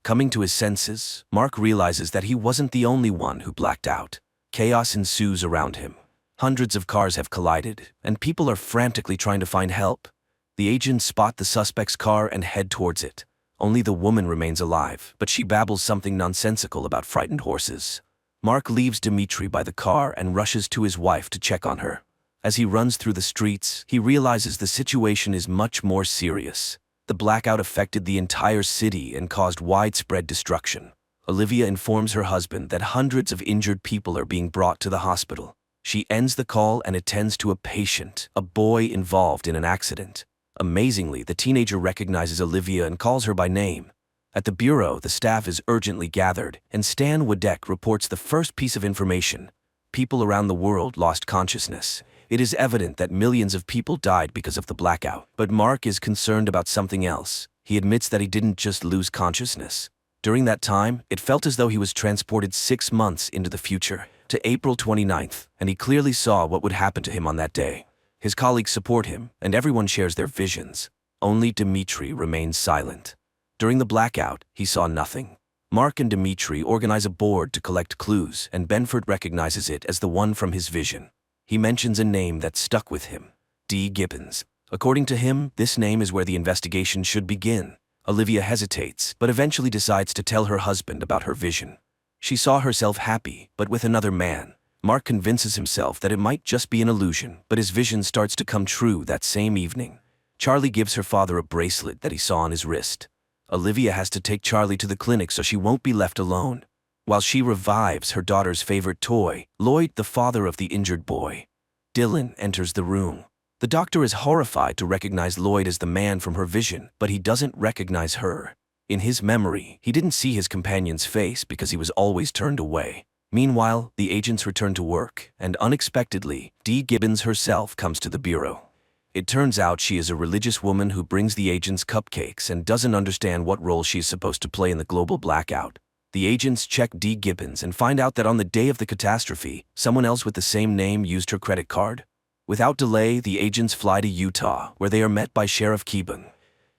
Coming to his senses, Mark realizes that he wasn't the only one who blacked out. Chaos ensues around him. Hundreds of cars have collided, and people are frantically trying to find help. The agents spot the suspect's car and head towards it. Only the woman remains alive, but she babbles something nonsensical about frightened horses. Mark leaves Dimitri by the car and rushes to his wife to check on her. As he runs through the streets, he realizes the situation is much more serious. The blackout affected the entire city and caused widespread destruction. Olivia informs her husband that hundreds of injured people are being brought to the hospital. She ends the call and attends to a patient, a boy involved in an accident. Amazingly, the teenager recognizes Olivia and calls her by name. At the bureau, the staff is urgently gathered, and Stan Wadek reports the first piece of information. People around the world lost consciousness. It is evident that millions of people died because of the blackout. But Mark is concerned about something else. He admits that he didn't just lose consciousness. During that time, it felt as though he was transported 6 months into the future, to April 29th, and he clearly saw what would happen to him on that day. His colleagues support him, and everyone shares their visions. Only Dmitri remains silent. During the blackout, he saw nothing. Mark and Dmitri organize a board to collect clues, and Benford recognizes it as the one from his vision. He mentions a name that stuck with him, D. Gibbons. According to him, this name is where the investigation should begin. Olivia hesitates, but eventually decides to tell her husband about her vision. She saw herself happy, but with another man. Mark convinces himself that it might just be an illusion, but his vision starts to come true that same evening. Charlie gives her father a bracelet that he saw on his wrist. Olivia has to take Charlie to the clinic so she won't be left alone. While she revives her daughter's favorite toy, Lloyd, the father of the injured boy. Dylan enters the room. The doctor is horrified to recognize Lloyd as the man from her vision, but he doesn't recognize her. In his memory, he didn't see his companion's face because he was always turned away. Meanwhile, the agents return to work, and unexpectedly, Dee Gibbons herself comes to the bureau. It turns out she is a religious woman who brings the agents cupcakes and doesn't understand what role she is supposed to play in the global blackout. The agents check Dee Gibbons and find out that on the day of the catastrophe, someone else with the same name used her credit card. Without delay, the agents fly to Utah, where they are met by Sheriff Keeban.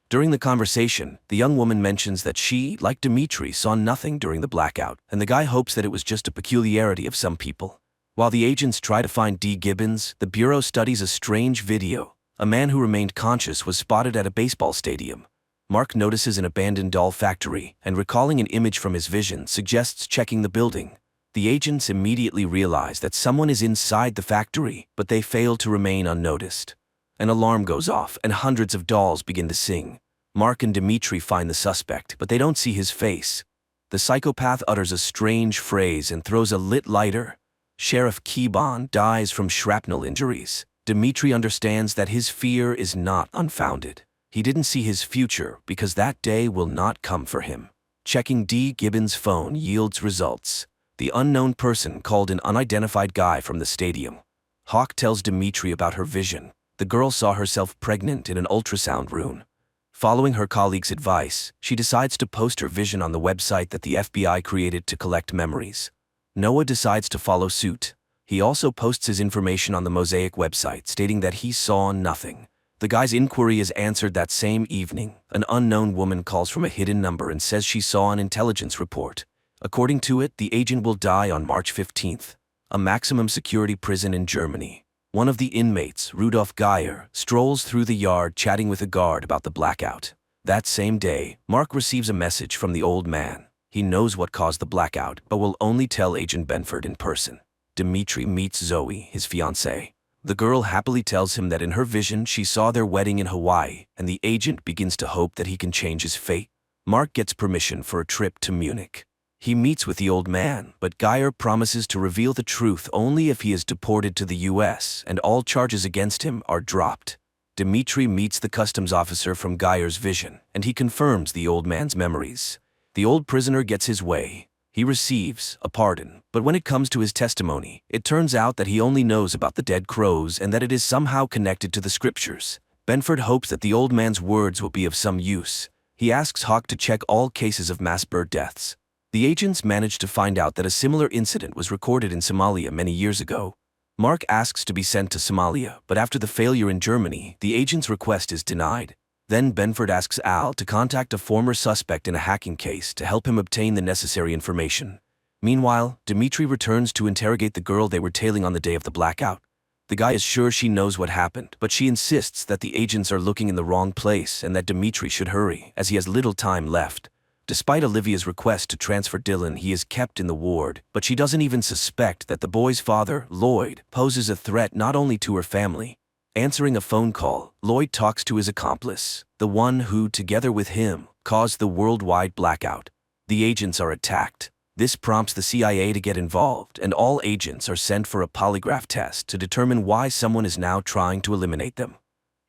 During the conversation, the young woman mentions that she, like Dmitri, saw nothing during the blackout, and the guy hopes that it was just a peculiarity of some people. While the agents try to find Dee Gibbons, the Bureau studies a strange video. A man who remained conscious was spotted at a baseball stadium. Mark notices an abandoned doll factory, and recalling an image from his vision, suggests checking the building. The agents immediately realize that someone is inside the factory, but they fail to remain unnoticed. An alarm goes off, and hundreds of dolls begin to sing. Mark and Dmitri find the suspect, but they don't see his face. The psychopath utters a strange phrase and throws a lit lighter. Sheriff Keeban dies from shrapnel injuries. Dmitri understands that his fear is not unfounded. He didn't see his future because that day will not come for him. Checking Dee Gibbons' phone yields results. The unknown person called an unidentified guy from the stadium. Hawk tells Dmitri about her vision. The girl saw herself pregnant in an ultrasound room. Following her colleague's advice, she decides to post her vision on the website that the FBI created to collect memories. Noah decides to follow suit. He also posts his information on the Mosaic website, stating that he saw nothing. The guy's inquiry is answered that same evening. An unknown woman calls from a hidden number and says she saw an intelligence report. According to it, the agent will die on March 15th, a maximum security prison in Germany. One of the inmates, Rudolf Geyer, strolls through the yard chatting with a guard about the blackout. That same day, Mark receives a message from the old man. He knows what caused the blackout, but will only tell Agent Benford in person. Dmitri meets Zoe, his fiancée. The girl happily tells him that in her vision she saw their wedding in Hawaii, and the agent begins to hope that he can change his fate. Mark gets permission for a trip to Munich. He meets with the old man, but Geyer promises to reveal the truth only if he is deported to the US and all charges against him are dropped. Dmitri meets the customs officer from Geyer's vision, and he confirms the old man's memories. The old prisoner gets his way. He receives a pardon, but when it comes to his testimony, it turns out that he only knows about the dead crows and that it is somehow connected to the scriptures. Benford hopes that the old man's words will be of some use. He asks Hawk to check all cases of mass bird deaths. The agents manage to find out that a similar incident was recorded in Somalia many years ago. Mark asks to be sent to Somalia, but after the failure in Germany, the agent's request is denied. Then Benford asks Al to contact a former suspect in a hacking case to help him obtain the necessary information. Meanwhile, Dmitri returns to interrogate the girl they were tailing on the day of the blackout. The guy is sure she knows what happened, but she insists that the agents are looking in the wrong place and that Dmitri should hurry, as he has little time left. Despite Olivia's request to transfer Dylan, he is kept in the ward, but she doesn't even suspect that the boy's father, Lloyd, poses a threat not only to her family. Answering a phone call, Lloyd talks to his accomplice, the one who, together with him, caused the worldwide blackout. The agents are attacked. This prompts the CIA to get involved, and all agents are sent for a polygraph test to determine why someone is now trying to eliminate them.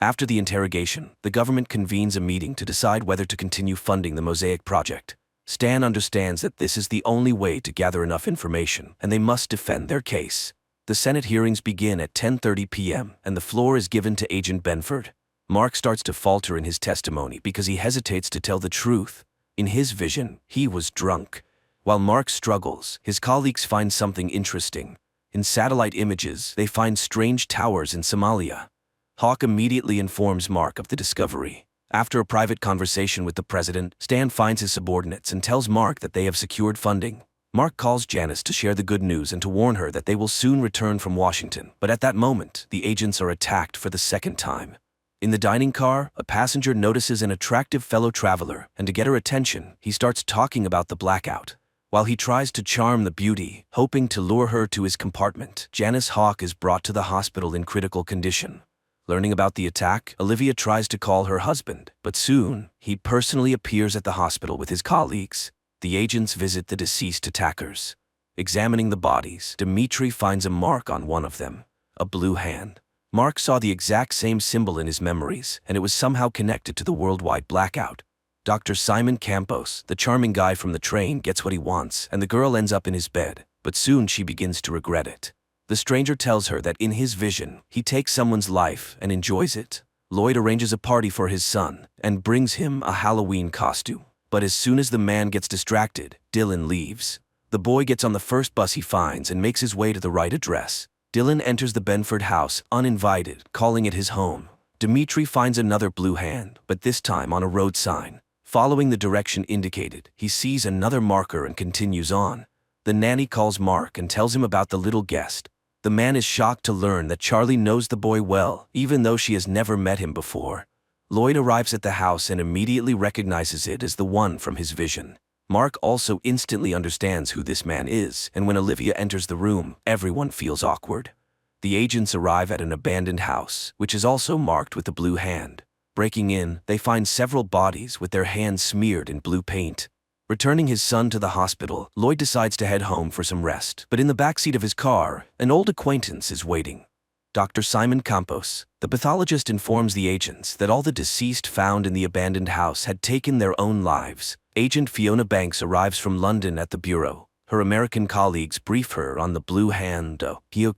After the interrogation, the government convenes a meeting to decide whether to continue funding the Mosaic project. Stan understands that this is the only way to gather enough information, and they must defend their case. The Senate hearings begin at 10:30 p.m., and the floor is given to Agent Benford. Mark starts to falter in his testimony because he hesitates to tell the truth. In his vision, he was drunk. While Mark struggles, his colleagues find something interesting. In satellite images, they find strange towers in Somalia. Hawk immediately informs Mark of the discovery. After a private conversation with the president, Stan finds his subordinates and tells Mark that they have secured funding. Mark calls Janice to share the good news and to warn her that they will soon return from Washington. But at that moment, the agents are attacked for the second time. In the dining car, a passenger notices an attractive fellow traveler, and to get her attention, he starts talking about the blackout. While he tries to charm the beauty, hoping to lure her to his compartment, Janice Hawk is brought to the hospital in critical condition. Learning about the attack, Olivia tries to call her husband, but soon, he personally appears at the hospital with his colleagues. The agents visit the deceased attackers. Examining the bodies, Dimitri finds a mark on one of them, a blue hand. Mark saw the exact same symbol in his memories, and it was somehow connected to the worldwide blackout. Dr. Simon Campos, the charming guy from the train, gets what he wants, and the girl ends up in his bed, but soon she begins to regret it. The stranger tells her that in his vision, he takes someone's life and enjoys it. Lloyd arranges a party for his son and brings him a Halloween costume. But as soon as the man gets distracted, Dylan leaves. The boy gets on the first bus he finds and makes his way to the right address. Dylan enters the Benford house uninvited, calling it his home. Dimitri finds another blue hand, but this time on a road sign. Following the direction indicated, he sees another marker and continues on. The nanny calls Mark and tells him about the little guest. The man is shocked to learn that Charlie knows the boy well, even though she has never met him before. Lloyd arrives at the house and immediately recognizes it as the one from his vision. Mark also instantly understands who this man is, and when Olivia enters the room, everyone feels awkward. The agents arrive at an abandoned house, which is also marked with a blue hand. Breaking in, they find several bodies with their hands smeared in blue paint. Returning his son to the hospital, Lloyd decides to head home for some rest, but in the backseat of his car, an old acquaintance is waiting. Dr. Simon Campos, the pathologist, informs the agents that all the deceased found in the abandoned house had taken their own lives. Agent Fiona Banks arrives from London at the bureau. Her American colleagues brief her on the Blue Hand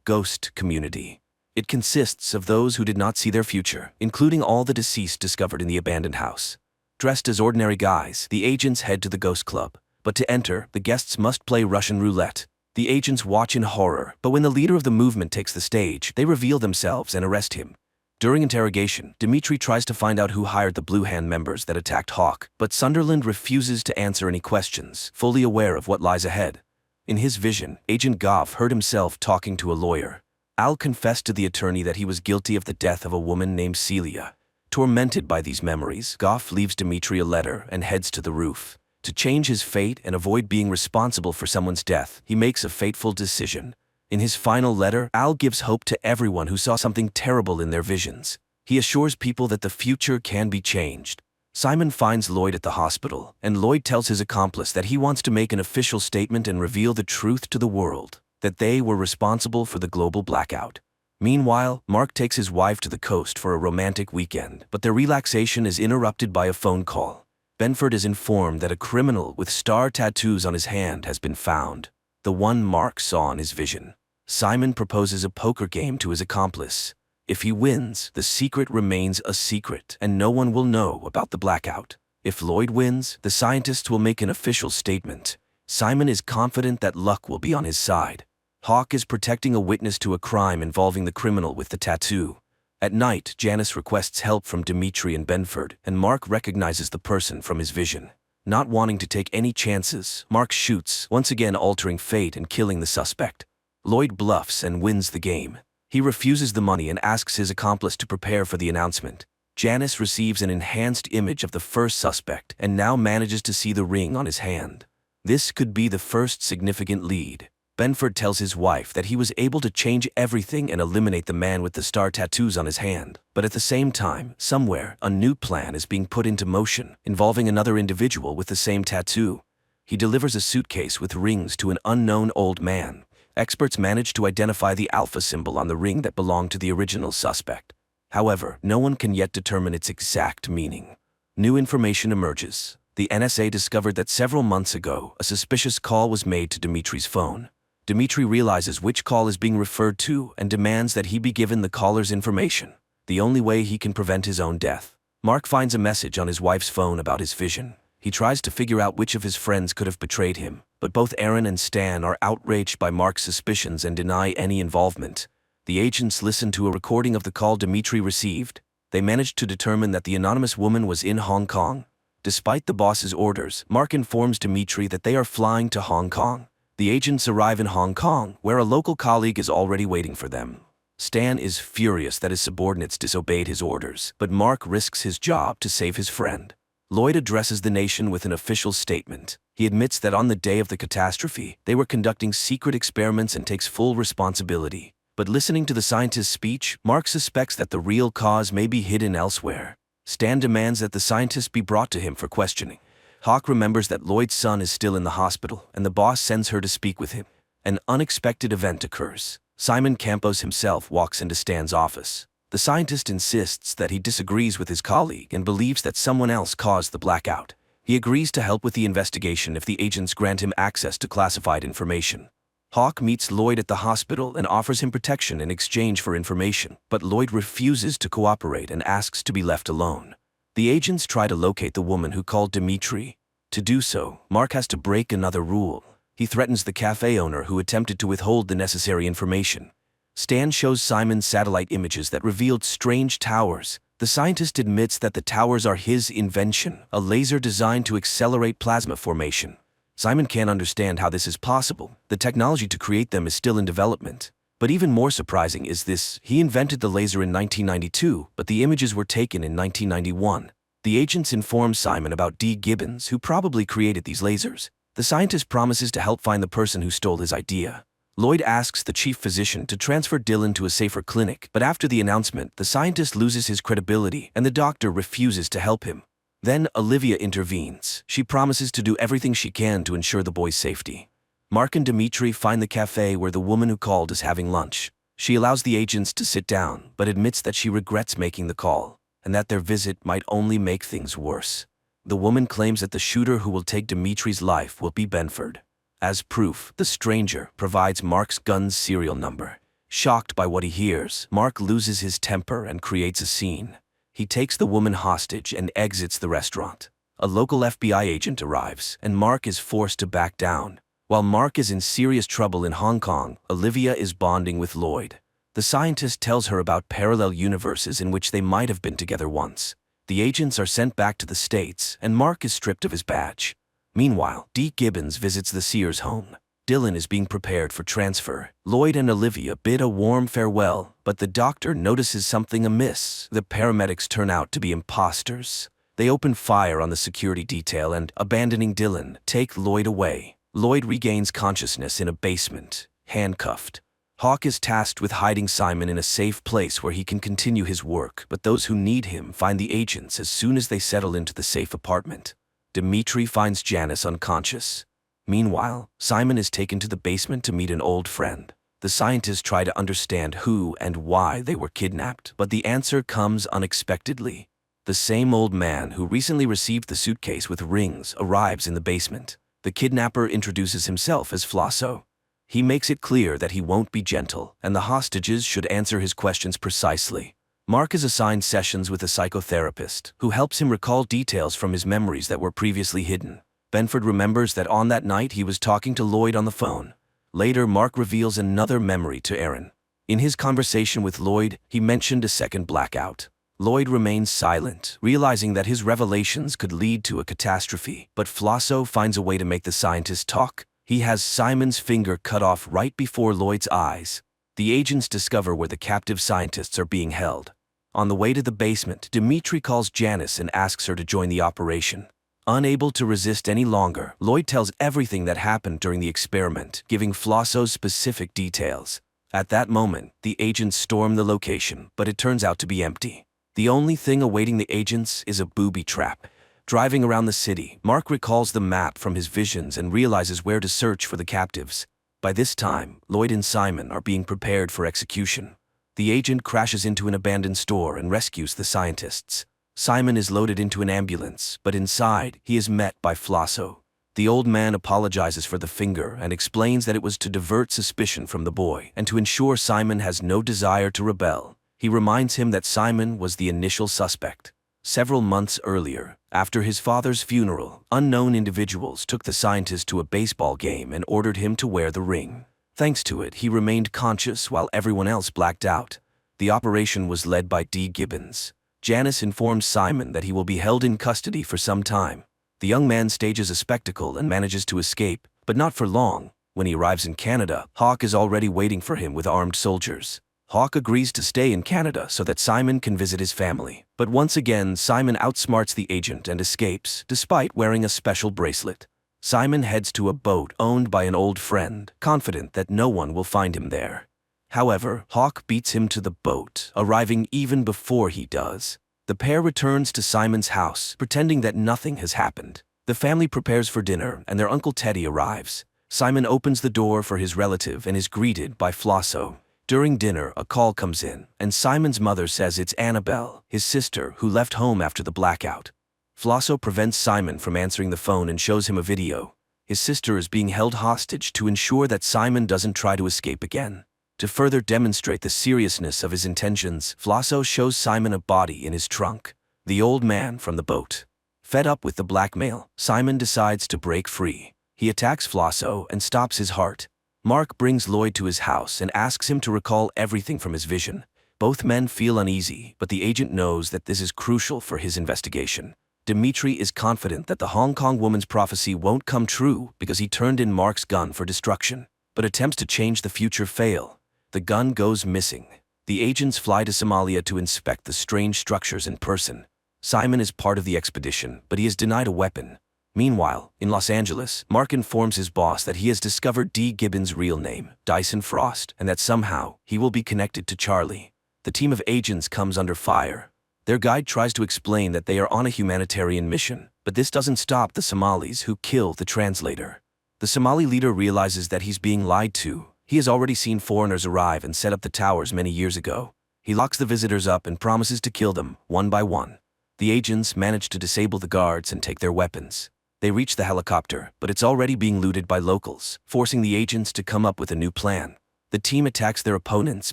ghost community. It consists of those who did not see their future, including all the deceased discovered in the abandoned house. Dressed as ordinary guys, the agents head to the ghost club. But to enter, the guests must play Russian roulette. The agents watch in horror, but when the leader of the movement takes the stage, they reveal themselves and arrest him. During interrogation, Dimitri tries to find out who hired the Blue Hand members that attacked Hawk, but Sunderland refuses to answer any questions, fully aware of what lies ahead. In his vision, Agent Goff heard himself talking to a lawyer. Al confessed to the attorney that he was guilty of the death of a woman named Celia. Tormented by these memories, Goff leaves Dimitri a letter and heads to the roof. To change his fate and avoid being responsible for someone's death, he makes a fateful decision. In his final letter, Al gives hope to everyone who saw something terrible in their visions. He assures people that the future can be changed. Simon finds Lloyd at the hospital, and Lloyd tells his accomplice that he wants to make an official statement and reveal the truth to the world, that they were responsible for the global blackout. Meanwhile, Mark takes his wife to the coast for a romantic weekend, but their relaxation is interrupted by a phone call. Benford is informed that a criminal with star tattoos on his hand has been found, the one Mark saw in his vision. Simon proposes a poker game to his accomplice. If he wins, the secret remains a secret, and no one will know about the blackout. If Lloyd wins, the scientists will make an official statement. Simon is confident that luck will be on his side. Hawk is protecting a witness to a crime involving the criminal with the tattoo. At night, Janice requests help from Dimitri and Benford, and Mark recognizes the person from his vision. Not wanting to take any chances, Mark shoots, once again altering fate and killing the suspect. Lloyd bluffs and wins the game. He refuses the money and asks his accomplice to prepare for the announcement. Janice receives an enhanced image of the first suspect and now manages to see the ring on his hand. This could be the first significant lead. Benford tells his wife that he was able to change everything and eliminate the man with the star tattoos on his hand. But at the same time, somewhere, a new plan is being put into motion, involving another individual with the same tattoo. He delivers a suitcase with rings to an unknown old man. Experts manage to identify the alpha symbol on the ring that belonged to the original suspect. However, no one can yet determine its exact meaning. New information emerges. The NSA discovered that several months ago, a suspicious call was made to Dimitri's phone. Dimitri realizes which call is being referred to and demands that he be given the caller's information, the only way he can prevent his own death. Mark finds a message on his wife's phone about his vision. He tries to figure out which of his friends could have betrayed him, but both Aaron and Stan are outraged by Mark's suspicions and deny any involvement. The agents listen to a recording of the call Dimitri received. They managed to determine that the anonymous woman was in Hong Kong. Despite the boss's orders, Mark informs Dimitri that they are flying to Hong Kong. The agents arrive in Hong Kong, where a local colleague is already waiting for them. Stan is furious that his subordinates disobeyed his orders, but Mark risks his job to save his friend. Lloyd addresses the nation with an official statement. He admits that on the day of the catastrophe, they were conducting secret experiments and takes full responsibility. But listening to the scientist's speech, Mark suspects that the real cause may be hidden elsewhere. Stan demands that the scientist be brought to him for questioning. Hawk remembers that Lloyd's son is still in the hospital, and the boss sends her to speak with him. An unexpected event occurs. Simon Campos himself walks into Stan's office. The scientist insists that he disagrees with his colleague and believes that someone else caused the blackout. He agrees to help with the investigation if the agents grant him access to classified information. Hawk meets Lloyd at the hospital and offers him protection in exchange for information, but Lloyd refuses to cooperate and asks to be left alone. The agents try to locate the woman who called Dimitri. To do so, Mark has to break another rule. He threatens the cafe owner who attempted to withhold the necessary information. Stan shows Simon satellite images that revealed strange towers. The scientist admits that the towers are his invention, a laser designed to accelerate plasma formation. Simon can't understand how this is possible. The technology to create them is still in development. But even more surprising is this: he invented the laser in 1992, but the images were taken in 1991. The agents inform Simon about D. Gibbons, who probably created these lasers. The scientist promises to help find the person who stole his idea. Lloyd asks the chief physician to transfer Dylan to a safer clinic, but after the announcement, the scientist loses his credibility and the doctor refuses to help him. Then Olivia intervenes. She promises to do everything she can to ensure the boy's safety. Mark and Dimitri find the cafe where the woman who called is having lunch. She allows the agents to sit down, but admits that she regrets making the call, and that their visit might only make things worse. The woman claims that the shooter who will take Dimitri's life will be Benford. As proof, the stranger provides Mark's gun's serial number. Shocked by what he hears, Mark loses his temper and creates a scene. He takes the woman hostage and exits the restaurant. A local FBI agent arrives, and Mark is forced to back down. While Mark is in serious trouble in Hong Kong, Olivia is bonding with Lloyd. The scientist tells her about parallel universes in which they might have been together once. The agents are sent back to the States, and Mark is stripped of his badge. Meanwhile, D. Gibbons visits the Sears home. Dylan is being prepared for transfer. Lloyd and Olivia bid a warm farewell, but the doctor notices something amiss. The paramedics turn out to be imposters. They open fire on the security detail and, abandoning Dylan, take Lloyd away. Lloyd regains consciousness in a basement, handcuffed. Hawk is tasked with hiding Simon in a safe place where he can continue his work, but those who need him find the agents as soon as they settle into the safe apartment. Dimitri finds Janice unconscious. Meanwhile, Simon is taken to the basement to meet an old friend. The scientists try to understand who and why they were kidnapped, but the answer comes unexpectedly. The same old man who recently received the suitcase with rings arrives in the basement. The kidnapper introduces himself as Flosso. He makes it clear that he won't be gentle, and the hostages should answer his questions precisely. Mark is assigned sessions with a psychotherapist, who helps him recall details from his memories that were previously hidden. Benford remembers that on that night he was talking to Lloyd on the phone. Later, Mark reveals another memory to Aaron. In his conversation with Lloyd, he mentioned a second blackout. Lloyd remains silent, realizing that his revelations could lead to a catastrophe, but Flosso finds a way to make the scientist talk. He has Simon's finger cut off right before Lloyd's eyes. The agents discover where the captive scientists are being held. On the way to the basement, Dimitri calls Janice and asks her to join the operation. Unable to resist any longer, Lloyd tells everything that happened during the experiment, giving Flosso specific details. At that moment, the agents storm the location, but it turns out to be empty. The only thing awaiting the agents is a booby trap. Driving around the city, Mark recalls the map from his visions and realizes where to search for the captives. By this time, Lloyd and Simon are being prepared for execution. The agent crashes into an abandoned store and rescues the scientists. Simon is loaded into an ambulance, but inside, he is met by Flosso. The old man apologizes for the finger and explains that it was to divert suspicion from the boy and to ensure Simon has no desire to rebel. He reminds him that Simon was the initial suspect. Several months earlier, after his father's funeral, unknown individuals took the scientist to a baseball game and ordered him to wear the ring. Thanks to it, he remained conscious while everyone else blacked out. The operation was led by D. Gibbons. Janice informs Simon that he will be held in custody for some time. The young man stages a spectacle and manages to escape, but not for long. When he arrives in Canada, Hawk is already waiting for him with armed soldiers. Hawk agrees to stay in Canada so that Simon can visit his family. But once again, Simon outsmarts the agent and escapes, despite wearing a special bracelet. Simon heads to a boat owned by an old friend, confident that no one will find him there. However, Hawk beats him to the boat, arriving even before he does. The pair returns to Simon's house, pretending that nothing has happened. The family prepares for dinner, and their Uncle Teddy arrives. Simon opens the door for his relative and is greeted by Flosso. During dinner, a call comes in, and Simon's mother says it's Annabelle, his sister, who left home after the blackout. Flosso prevents Simon from answering the phone and shows him a video. His sister is being held hostage to ensure that Simon doesn't try to escape again. To further demonstrate the seriousness of his intentions, Flosso shows Simon a body in his trunk, the old man from the boat. Fed up with the blackmail, Simon decides to break free. He attacks Flosso and stops his heart. Mark brings Lloyd to his house and asks him to recall everything from his vision. Both men feel uneasy, but the agent knows that this is crucial for his investigation. Dimitri is confident that the Hong Kong woman's prophecy won't come true because he turned in Mark's gun for destruction. But attempts to change the future fail. The gun goes missing. The agents fly to Somalia to inspect the strange structures in person. Simon is part of the expedition, but he is denied a weapon. Meanwhile, in Los Angeles, Mark informs his boss that he has discovered D. Gibbons' real name, Dyson Frost, and that somehow he will be connected to Charlie. The team of agents comes under fire. Their guide tries to explain that they are on a humanitarian mission, but this doesn't stop the Somalis who kill the translator. The Somali leader realizes that he's being lied to. He has already seen foreigners arrive and set up the towers many years ago. He locks the visitors up and promises to kill them, one by one. The agents manage to disable the guards and take their weapons. They reach the helicopter, but it's already being looted by locals, forcing the agents to come up with a new plan. The team attacks their opponents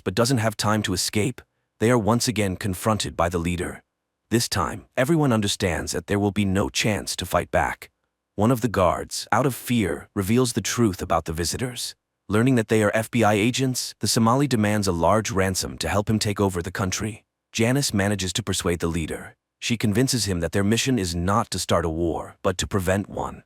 but doesn't have time to escape. They are once again confronted by the leader. This time, everyone understands that there will be no chance to fight back. One of the guards, out of fear, reveals the truth about the visitors. Learning that they are FBI agents, the Somali demands a large ransom to help him take over the country. Janice manages to persuade the leader. She convinces him that their mission is not to start a war, but to prevent one.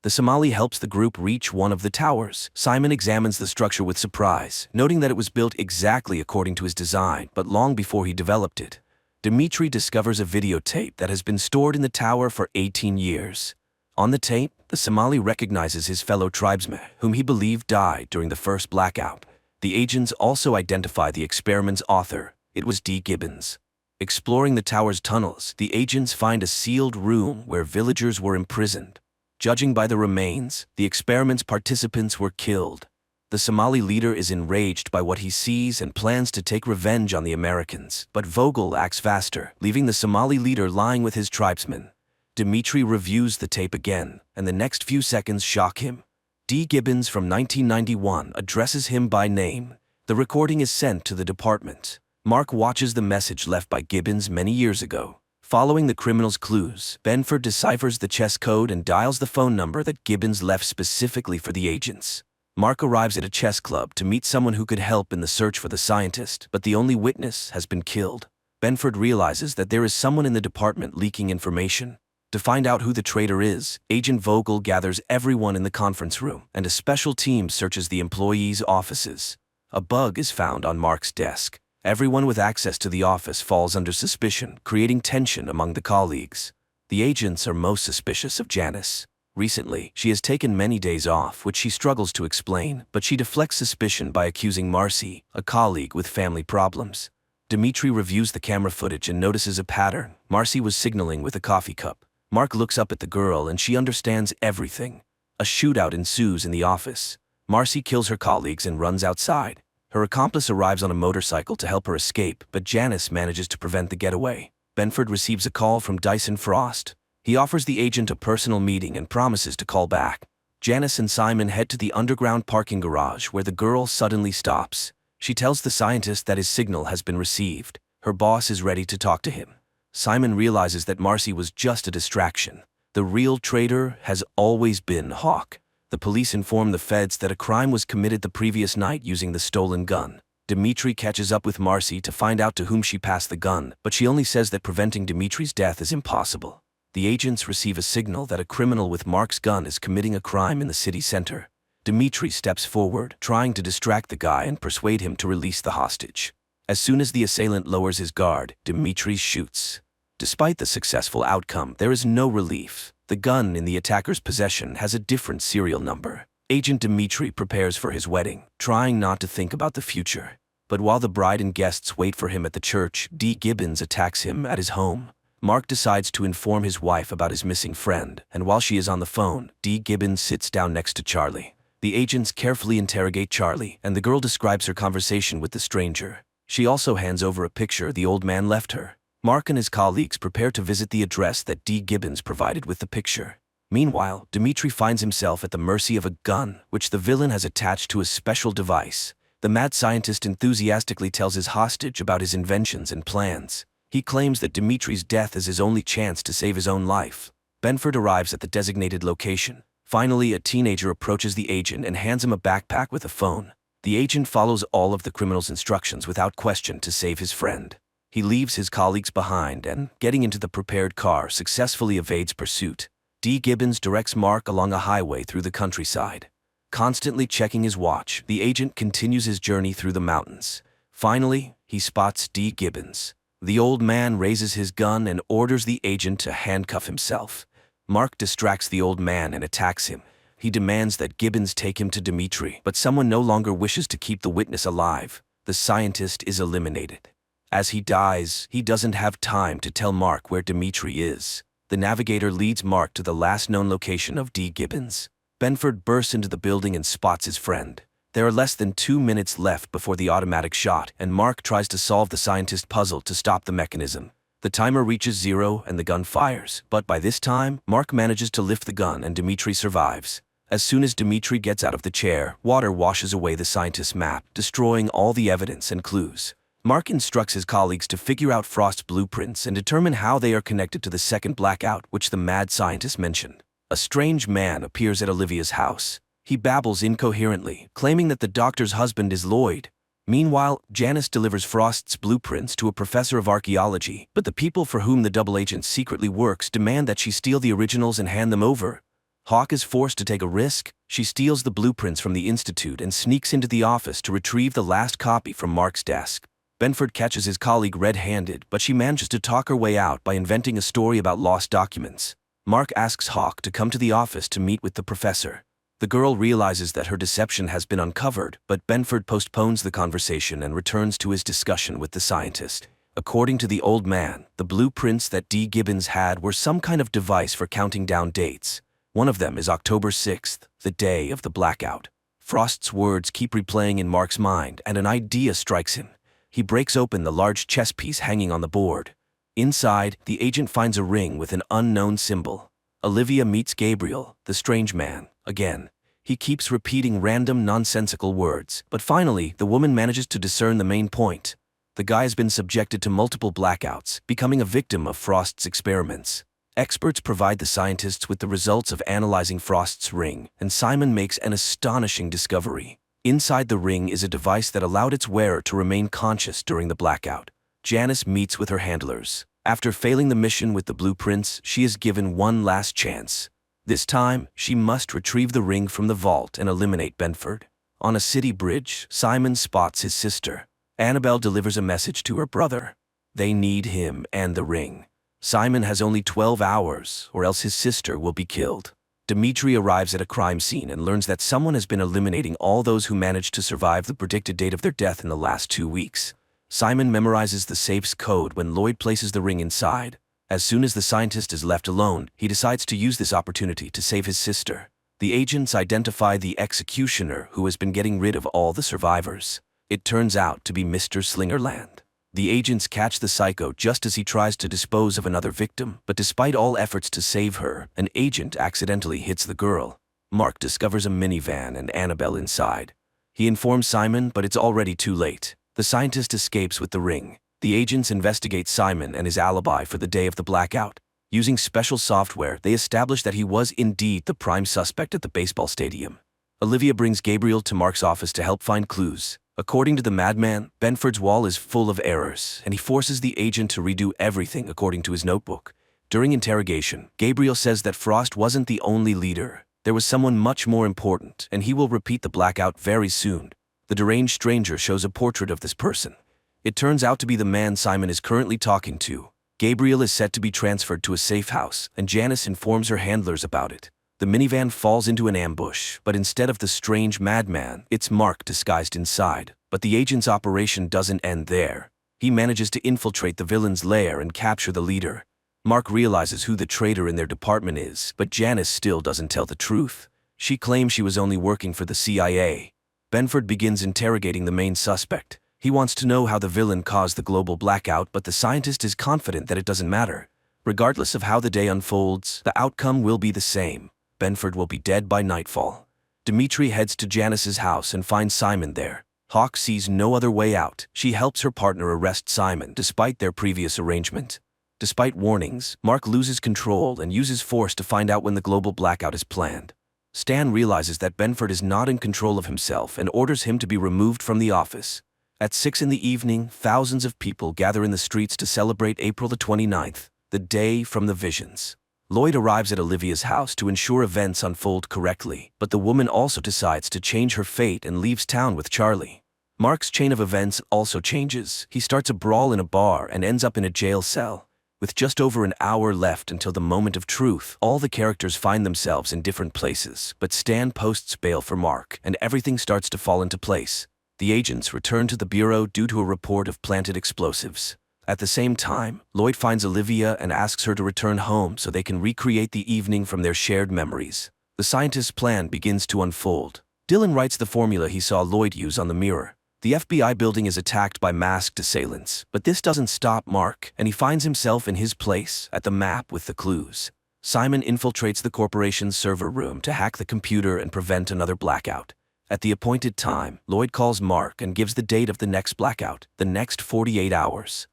The Somali helps the group reach one of the towers. Simon examines the structure with surprise, noting that it was built exactly according to his design, but long before he developed it. Dimitri discovers a videotape that has been stored in the tower for 18 years. On the tape, the Somali recognizes his fellow tribesman, whom he believed died during the first blackout. The agents also identify the experiment's author. It was D. Gibbons. Exploring the tower's tunnels, the agents find a sealed room where villagers were imprisoned. Judging by the remains, the experiment's participants were killed. The Somali leader is enraged by what he sees and plans to take revenge on the Americans, but Vogel acts faster, leaving the Somali leader lying with his tribesmen. Dimitri reviews the tape again, and the next few seconds shock him. D. Gibbons from 1991 addresses him by name. The recording is sent to the department. Mark watches the message left by Gibbons many years ago. Following the criminal's clues, Benford deciphers the chess code and dials the phone number that Gibbons left specifically for the agents. Mark arrives at a chess club to meet someone who could help in the search for the scientist, but the only witness has been killed. Benford realizes that there is someone in the department leaking information. To find out who the traitor is, Agent Vogel gathers everyone in the conference room, and a special team searches the employees' offices. A bug is found on Mark's desk. Everyone with access to the office falls under suspicion, creating tension among the colleagues. The agents are most suspicious of Janice. Recently, she has taken many days off, which she struggles to explain, but she deflects suspicion by accusing Marcy, a colleague with family problems. Dimitri reviews the camera footage and notices a pattern. Marcy was signaling with a coffee cup. Mark looks up at the girl and she understands everything. A shootout ensues in the office. Marcy kills her colleagues and runs outside. Her accomplice arrives on a motorcycle to help her escape, but Janice manages to prevent the getaway. Benford receives a call from Dyson Frost. He offers the agent a personal meeting and promises to call back. Janice and Simon head to the underground parking garage where the girl suddenly stops. She tells the scientist that his signal has been received. Her boss is ready to talk to him. Simon realizes that Marcy was just a distraction. The real traitor has always been Hawk. The police inform the feds that a crime was committed the previous night using the stolen gun. Dimitri catches up with Marcy to find out to whom she passed the gun, but she only says that preventing Dimitri's death is impossible. The agents receive a signal that a criminal with Mark's gun is committing a crime in the city center. Dimitri steps forward, trying to distract the guy and persuade him to release the hostage. As soon as the assailant lowers his guard, Dimitri shoots. Despite the successful outcome, there is no relief. The gun in the attacker's possession has a different serial number. Agent Dimitri prepares for his wedding, trying not to think about the future. But while the bride and guests wait for him at the church, Dee Gibbons attacks him at his home. Mark decides to inform his wife about his missing friend, and while she is on the phone, Dee Gibbons sits down next to Charlie. The agents carefully interrogate Charlie, and the girl describes her conversation with the stranger. She also hands over a picture the old man left her. Mark and his colleagues prepare to visit the address that Dee Gibbons provided with the picture. Meanwhile, Dimitri finds himself at the mercy of a gun, which the villain has attached to a special device. The mad scientist enthusiastically tells his hostage about his inventions and plans. He claims that Dimitri's death is his only chance to save his own life. Benford arrives at the designated location. Finally, a teenager approaches the agent and hands him a backpack with a phone. The agent follows all of the criminal's instructions without question to save his friend. He leaves his colleagues behind and, getting into the prepared car, successfully evades pursuit. Dee Gibbons directs Mark along a highway through the countryside. Constantly checking his watch, the agent continues his journey through the mountains. Finally, he spots Dee Gibbons. The old man raises his gun and orders the agent to handcuff himself. Mark distracts the old man and attacks him. He demands that Gibbons take him to Dimitri, but someone no longer wishes to keep the witness alive. The scientist is eliminated. As he dies, he doesn't have time to tell Mark where Dimitri is. The navigator leads Mark to the last known location of Dee Gibbons. Benford bursts into the building and spots his friend. There are less than 2 minutes left before the automatic shot, and Mark tries to solve the scientist puzzle to stop the mechanism. The timer reaches 0 and the gun fires, but by this time, Mark manages to lift the gun and Dimitri survives. As soon as Dimitri gets out of the chair, water washes away the scientist's map, destroying all the evidence and clues. Mark instructs his colleagues to figure out Frost's blueprints and determine how they are connected to the second blackout which the mad scientist mentioned. A strange man appears at Olivia's house. He babbles incoherently, claiming that the doctor's husband is Lloyd. Meanwhile, Janice delivers Frost's blueprints to a professor of archaeology, but the people for whom the double agent secretly works demand that she steal the originals and hand them over. Hawk is forced to take a risk. She steals the blueprints from the institute and sneaks into the office to retrieve the last copy from Mark's desk. Benford catches his colleague red-handed, but she manages to talk her way out by inventing a story about lost documents. Mark asks Hawk to come to the office to meet with the professor. The girl realizes that her deception has been uncovered, but Benford postpones the conversation and returns to his discussion with the scientist. According to the old man, the blueprints that Dee Gibbons had were some kind of device for counting down dates. One of them is October 6th, the day of the blackout. Frost's words keep replaying in Mark's mind, and an idea strikes him. He breaks open the large chess piece hanging on the board. Inside, the agent finds a ring with an unknown symbol. Olivia meets Gabriel, the strange man, again. He keeps repeating random nonsensical words, but finally, the woman manages to discern the main point. The guy has been subjected to multiple blackouts, becoming a victim of Frost's experiments. Experts provide the scientists with the results of analyzing Frost's ring, and Simon makes an astonishing discovery. Inside the ring is a device that allowed its wearer to remain conscious during the blackout. Janice meets with her handlers. After failing the mission with the blueprints, she is given one last chance. This time, she must retrieve the ring from the vault and eliminate Benford. On a city bridge, Simon spots his sister. Annabelle delivers a message to her brother. They need him and the ring. Simon has only 12 hours, or else his sister will be killed. Dimitri arrives at a crime scene and learns that someone has been eliminating all those who managed to survive the predicted date of their death in the last 2 weeks. Simon memorizes the safe's code when Lloyd places the ring inside. As soon as the scientist is left alone, he decides to use this opportunity to save his sister. The agents identify the executioner who has been getting rid of all the survivors. It turns out to be Mr. Slingerland. The agents catch the psycho just as he tries to dispose of another victim, but despite all efforts to save her, an agent accidentally hits the girl. Mark discovers a minivan and Annabelle inside. He informs Simon, but it's already too late. The scientist escapes with the ring. The agents investigate Simon and his alibi for the day of the blackout. Using special software, they establish that he was indeed the prime suspect at the baseball stadium. Olivia brings Gabriel to Mark's office to help find clues. According to the madman, Benford's wall is full of errors, and he forces the agent to redo everything according to his notebook. During interrogation, Gabriel says that Frost wasn't the only leader. There was someone much more important, and he will repeat the blackout very soon. The deranged stranger shows a portrait of this person. It turns out to be the man Simon is currently talking to. Gabriel is set to be transferred to a safe house, and Janice informs her handlers about it. The minivan falls into an ambush, but instead of the strange madman, it's Mark disguised inside. But the agent's operation doesn't end there. He manages to infiltrate the villain's lair and capture the leader. Mark realizes who the traitor in their department is, but Janice still doesn't tell the truth. She claims she was only working for the CIA. Benford begins interrogating the main suspect. He wants to know how the villain caused the global blackout, but the scientist is confident that it doesn't matter. Regardless of how the day unfolds, the outcome will be the same. Benford will be dead by nightfall. Dimitri heads to Janice's house and finds Simon there. Hawk sees no other way out. She helps her partner arrest Simon, despite their previous arrangement. Despite warnings, Mark loses control and uses force to find out when the global blackout is planned. Stan realizes that Benford is not in control of himself and orders him to be removed from the office. At 6 in the evening, thousands of people gather in the streets to celebrate April the 29th, the day from the visions. Lloyd arrives at Olivia's house to ensure events unfold correctly, but the woman also decides to change her fate and leaves town with Charlie. Mark's chain of events also changes. He starts a brawl in a bar and ends up in a jail cell. With just over an hour left until the moment of truth, all the characters find themselves in different places, but Stan posts bail for Mark, and everything starts to fall into place. The agents return to the bureau due to a report of planted explosives. At the same time, Lloyd finds Olivia and asks her to return home so they can recreate the evening from their shared memories. The scientist's plan begins to unfold. Dylan writes the formula he saw Lloyd use on the mirror. The FBI building is attacked by masked assailants, but this doesn't stop Mark, and he finds himself in his place at the map with the clues. Simon infiltrates the corporation's server room to hack the computer and prevent another blackout. At the appointed time, Lloyd calls Mark and gives the date of the next blackout, the next 48 hours.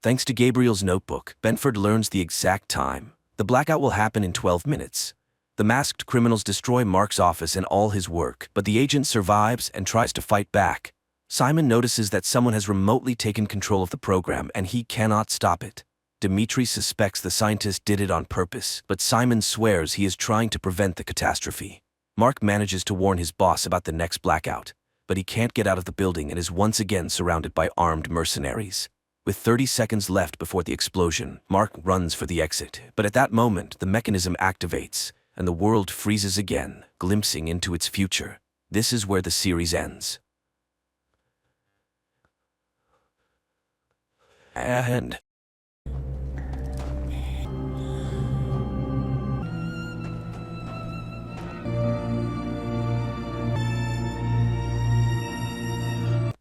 Thanks to Gabriel's notebook, Benford learns the exact time. The blackout will happen in 12 minutes. The masked criminals destroy Mark's office and all his work, but the agent survives and tries to fight back. Simon notices that someone has remotely taken control of the program and he cannot stop it. Dimitri suspects the scientist did it on purpose, but Simon swears he is trying to prevent the catastrophe. Mark manages to warn his boss about the next blackout, but he can't get out of the building and is once again surrounded by armed mercenaries. With 30 seconds left before the explosion, Mark runs for the exit, but at that moment the mechanism activates, and the world freezes again, glimpsing into its future. This is where the series ends. And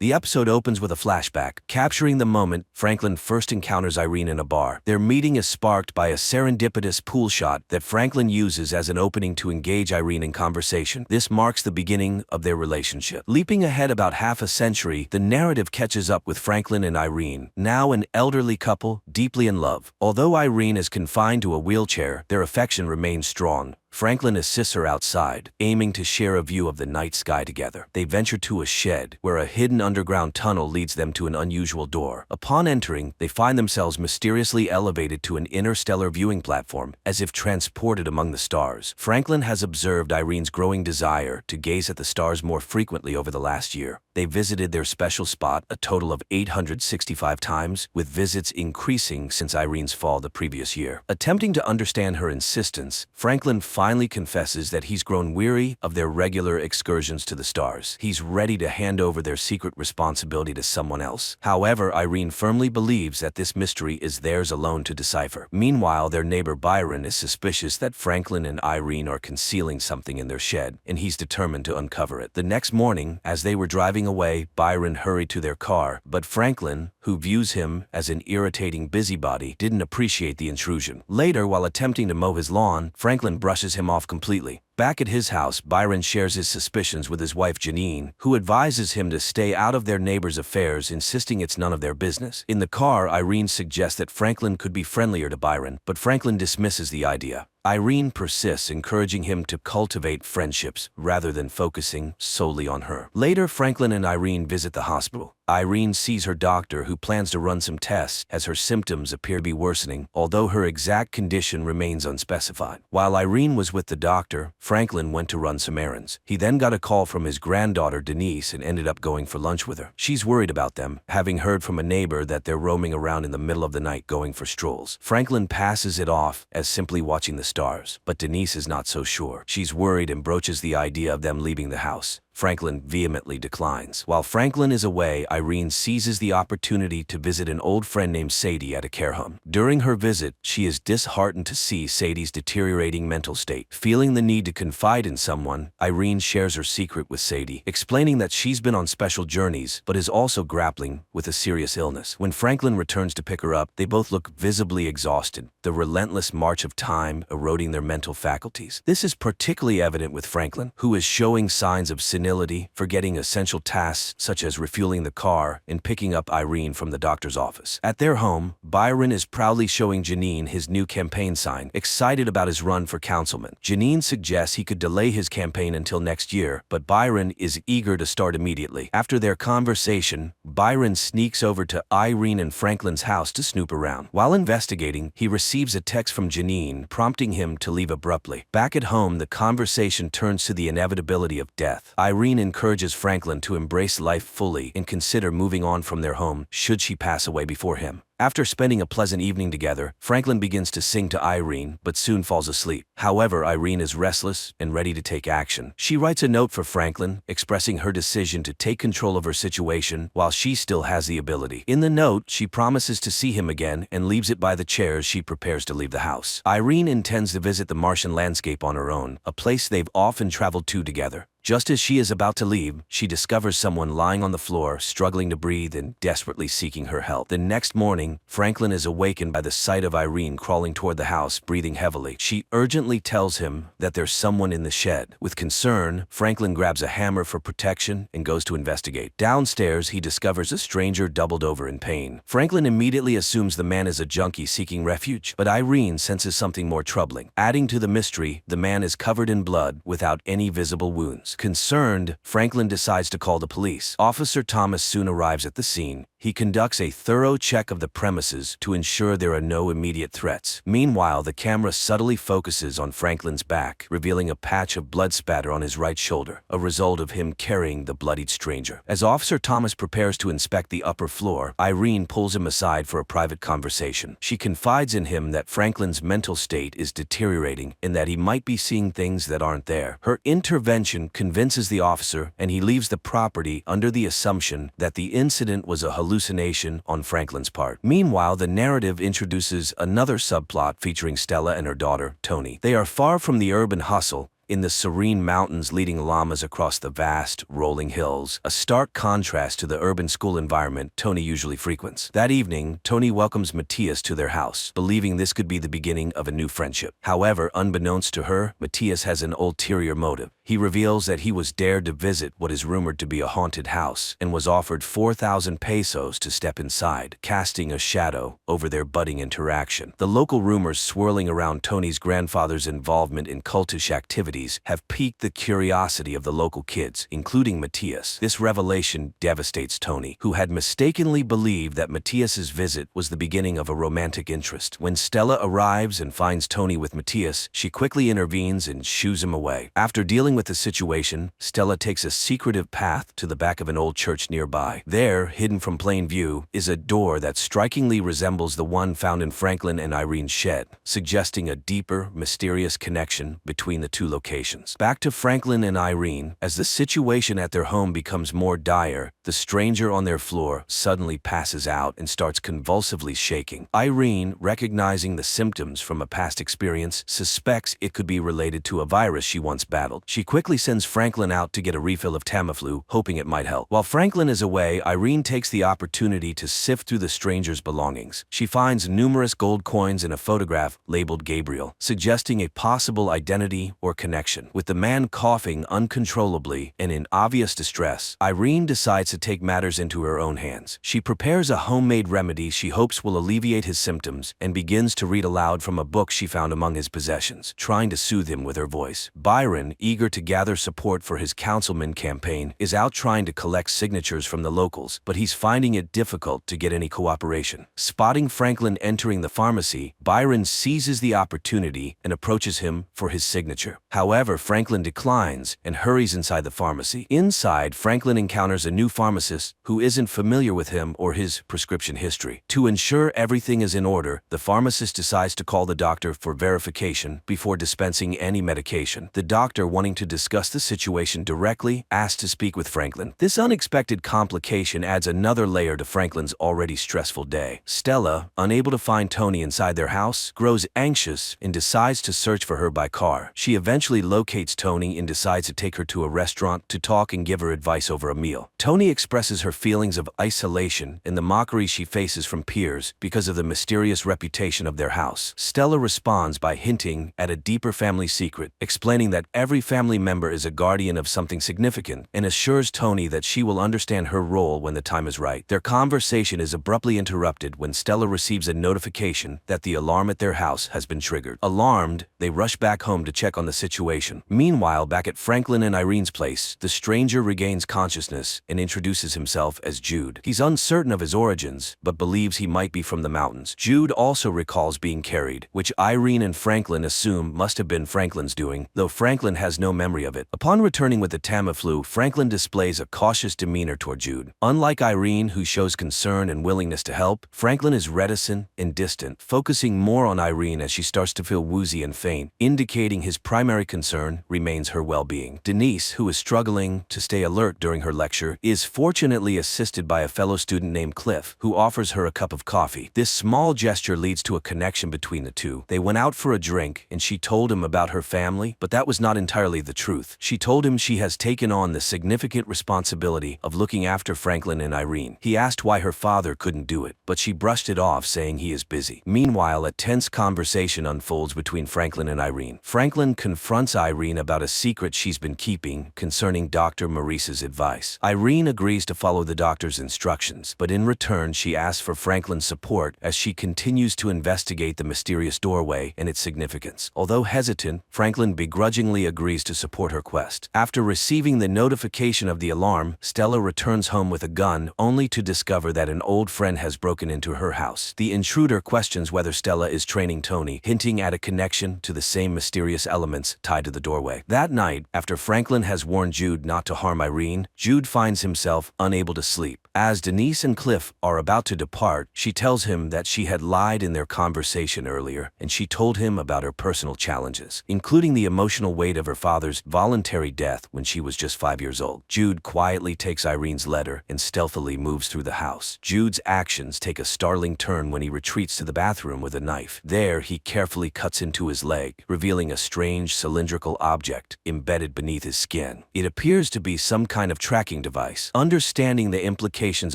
the episode opens with a flashback, capturing the moment Franklin first encounters Irene in a bar. Their meeting is sparked by a serendipitous pool shot that Franklin uses as an opening to engage Irene in conversation. This marks the beginning of their relationship. Leaping ahead about half a century, the narrative catches up with Franklin and Irene, now an elderly couple, deeply in love. Although Irene is confined to a wheelchair, their affection remains strong. Franklin assists her outside, aiming to share a view of the night sky together. They venture to a shed, where a hidden underground tunnel leads them to an unusual door. Upon entering, they find themselves mysteriously elevated to an interstellar viewing platform, as if transported among the stars. Franklin has observed Irene's growing desire to gaze at the stars more frequently over the last year. They visited their special spot a total of 865 times, with visits increasing since Irene's fall the previous year. Attempting to understand her insistence, Franklin finally confesses that he's grown weary of their regular excursions to the stars. He's ready to hand over their secret responsibility to someone else. However, Irene firmly believes that this mystery is theirs alone to decipher. Meanwhile, their neighbor Byron is suspicious that Franklin and Irene are concealing something in their shed, and he's determined to uncover it. The next morning, as they were driving away, Byron hurried to their car, but Franklin, who views him as an irritating busybody, didn't appreciate the intrusion. Later, while attempting to mow his lawn, Franklin brushes him off completely. Back at his house, Byron shares his suspicions with his wife Janine, who advises him to stay out of their neighbor's affairs, insisting it's none of their business. In the car, Irene suggests that Franklin could be friendlier to Byron, but Franklin dismisses the idea. Irene persists, encouraging him to cultivate friendships rather than focusing solely on her. Later, Franklin and Irene visit the hospital. Irene sees her doctor, who plans to run some tests as her symptoms appear to be worsening, although her exact condition remains unspecified. While Irene was with the doctor, Franklin went to run some errands. He then got a call from his granddaughter Denise and ended up going for lunch with her. She's worried about them, having heard from a neighbor that they're roaming around in the middle of the night going for strolls. Franklin passes it off as simply watching the stars, but Denise is not so sure. She's worried and broaches the idea of them leaving the house. Franklin vehemently declines. While Franklin is away, Irene seizes the opportunity to visit an old friend named Sadie at a care home. During her visit, she is disheartened to see Sadie's deteriorating mental state. Feeling the need to confide in someone, Irene shares her secret with Sadie, explaining that she's been on special journeys but is also grappling with a serious illness. When Franklin returns to pick her up, they both look visibly exhausted, the relentless march of time eroding their mental faculties. This is particularly evident with Franklin, who is showing signs of senility, forgetting essential tasks such as refueling the car and picking up Irene from the doctor's office. At their home, Byron is proudly showing Janine his new campaign sign, excited about his run for councilman. Janine suggests he could delay his campaign until next year, but Byron is eager to start immediately. After their conversation, Byron sneaks over to Irene and Franklin's house to snoop around. While investigating, he receives a text from Janine prompting him to leave abruptly. Back at home, the conversation turns to the inevitability of death. Irene encourages Franklin to embrace life fully and consider moving on from their home should she pass away before him. After spending a pleasant evening together, Franklin begins to sing to Irene, but soon falls asleep. However, Irene is restless and ready to take action. She writes a note for Franklin, expressing her decision to take control of her situation while she still has the ability. In the note, she promises to see him again and leaves it by the chair as she prepares to leave the house. Irene intends to visit the Martian landscape on her own, a place they've often traveled to together. Just as she is about to leave, she discovers someone lying on the floor, struggling to breathe and desperately seeking her help. The next morning, Franklin is awakened by the sight of Irene crawling toward the house, breathing heavily. She urgently tells him that there's someone in the shed. With concern, Franklin grabs a hammer for protection and goes to investigate. Downstairs, he discovers a stranger doubled over in pain. Franklin immediately assumes the man is a junkie seeking refuge, but Irene senses something more troubling. Adding to the mystery, the man is covered in blood without any visible wounds. Concerned, Franklin decides to call the police. Officer Thomas soon arrives at the scene. He conducts a thorough check of the premises to ensure there are no immediate threats. Meanwhile, the camera subtly focuses on Franklin's back, revealing a patch of blood spatter on his right shoulder, a result of him carrying the bloodied stranger. As Officer Thomas prepares to inspect the upper floor, Irene pulls him aside for a private conversation. She confides in him that Franklin's mental state is deteriorating and that he might be seeing things that aren't there. Her intervention convinces the officer, and he leaves the property under the assumption that the incident was a hallucination on Franklin's part. Meanwhile, the narrative introduces another subplot featuring Stella and her daughter, Tony. They are far from the urban hustle, in the serene mountains leading llamas across the vast, rolling hills, a stark contrast to the urban school environment Tony usually frequents. That evening, Tony welcomes Matthias to their house, believing this could be the beginning of a new friendship. However, unbeknownst to her, Matthias has an ulterior motive. He reveals that he was dared to visit what is rumored to be a haunted house and was offered 4,000 pesos to step inside, casting a shadow over their budding interaction. The local rumors swirling around Tony's grandfather's involvement in cultish activities have piqued the curiosity of the local kids, including Matthias. This revelation devastates Tony, who had mistakenly believed that Matthias's visit was the beginning of a romantic interest. When Stella arrives and finds Tony with Matthias, she quickly intervenes and shoos him away. After dealing with the situation, Stella takes a secretive path to the back of an old church nearby. There, hidden from plain view, is a door that strikingly resembles the one found in Franklin and Irene's shed, suggesting a deeper, mysterious connection between the two locations. Back to Franklin and Irene. As the situation at their home becomes more dire, the stranger on their floor suddenly passes out and starts convulsively shaking. Irene, recognizing the symptoms from a past experience, suspects it could be related to a virus she once battled. She She quickly sends Franklin out to get a refill of Tamiflu, hoping it might help. While Franklin is away, Irene takes the opportunity to sift through the stranger's belongings. She finds numerous gold coins and a photograph labeled Gabriel, suggesting a possible identity or connection. With the man coughing uncontrollably and in obvious distress, Irene decides to take matters into her own hands. She prepares a homemade remedy she hopes will alleviate his symptoms and begins to read aloud from a book she found among his possessions, trying to soothe him with her voice. Byron, eager to gather support for his councilman campaign, is out trying to collect signatures from the locals, but he's finding it difficult to get any cooperation. Spotting Franklin entering the pharmacy, Byron seizes the opportunity and approaches him for his signature. However, Franklin declines and hurries inside the pharmacy. Inside, Franklin encounters a new pharmacist who isn't familiar with him or his prescription history. To ensure everything is in order, the pharmacist decides to call the doctor for verification before dispensing any medication. The doctor, wanting to discuss the situation directly, asks to speak with Franklin. This unexpected complication adds another layer to Franklin's already stressful day. Stella, unable to find Tony inside their house, grows anxious and decides to search for her by car. She eventually locates Tony and decides to take her to a restaurant to talk and give her advice over a meal. Tony expresses her feelings of isolation and the mockery she faces from peers because of the mysterious reputation of their house. Stella responds by hinting at a deeper family secret, explaining that every family member is a guardian of something significant, and assures Tony that she will understand her role when the time is right. Their conversation is abruptly interrupted when Stella receives a notification that the alarm at their house has been triggered. Alarmed, they rush back home to check on the situation. Meanwhile, back at Franklin and Irene's place, the stranger regains consciousness and introduces himself as Jude. He's uncertain of his origins, but believes he might be from the mountains. Jude also recalls being carried, which Irene and Franklin assume must have been Franklin's doing, though Franklin has no memory of it. Upon returning with the Tamiflu, Franklin displays a cautious demeanor toward Jude. Unlike Irene, who shows concern and willingness to help, Franklin is reticent and distant, focusing more on Irene as she starts to feel woozy and faint, indicating his primary concern remains her well-being. Denise, who is struggling to stay alert during her lecture, is fortunately assisted by a fellow student named Cliff, who offers her a cup of coffee. This small gesture leads to a connection between the two. They went out for a drink, and she told him about her family, but that was not entirely the truth. She told him she has taken on the significant responsibility of looking after Franklin and Irene. He asked why her father couldn't do it, but she brushed it off, saying he is busy. Meanwhile, a tense conversation unfolds between Franklin and Irene. Franklin confronts Irene about a secret she's been keeping concerning Dr. Maurice's advice. Irene agrees to follow the doctor's instructions, but in return she asks for Franklin's support as she continues to investigate the mysterious doorway and its significance. Although hesitant, Franklin begrudgingly agrees to support her quest. After receiving the notification of the alarm, Stella returns home with a gun, only to discover that an old friend has broken into her house. The intruder questions whether Stella is training Tony, hinting at a connection to the same mysterious elements tied to the doorway. That night, after Franklin has warned Jude not to harm Irene, Jude finds himself unable to sleep. As Denise and Cliff are about to depart, she tells him that she had lied in their conversation earlier, and she told him about her personal challenges, including the emotional weight of her father's voluntary death when she was just 5 years old. Jude quietly takes Irene's letter and stealthily moves through the house. Jude's actions take a startling turn when he retreats to the bathroom with a knife. There, he carefully cuts into his leg, revealing a strange cylindrical object embedded beneath his skin. It appears to be some kind of tracking device. Understanding the implications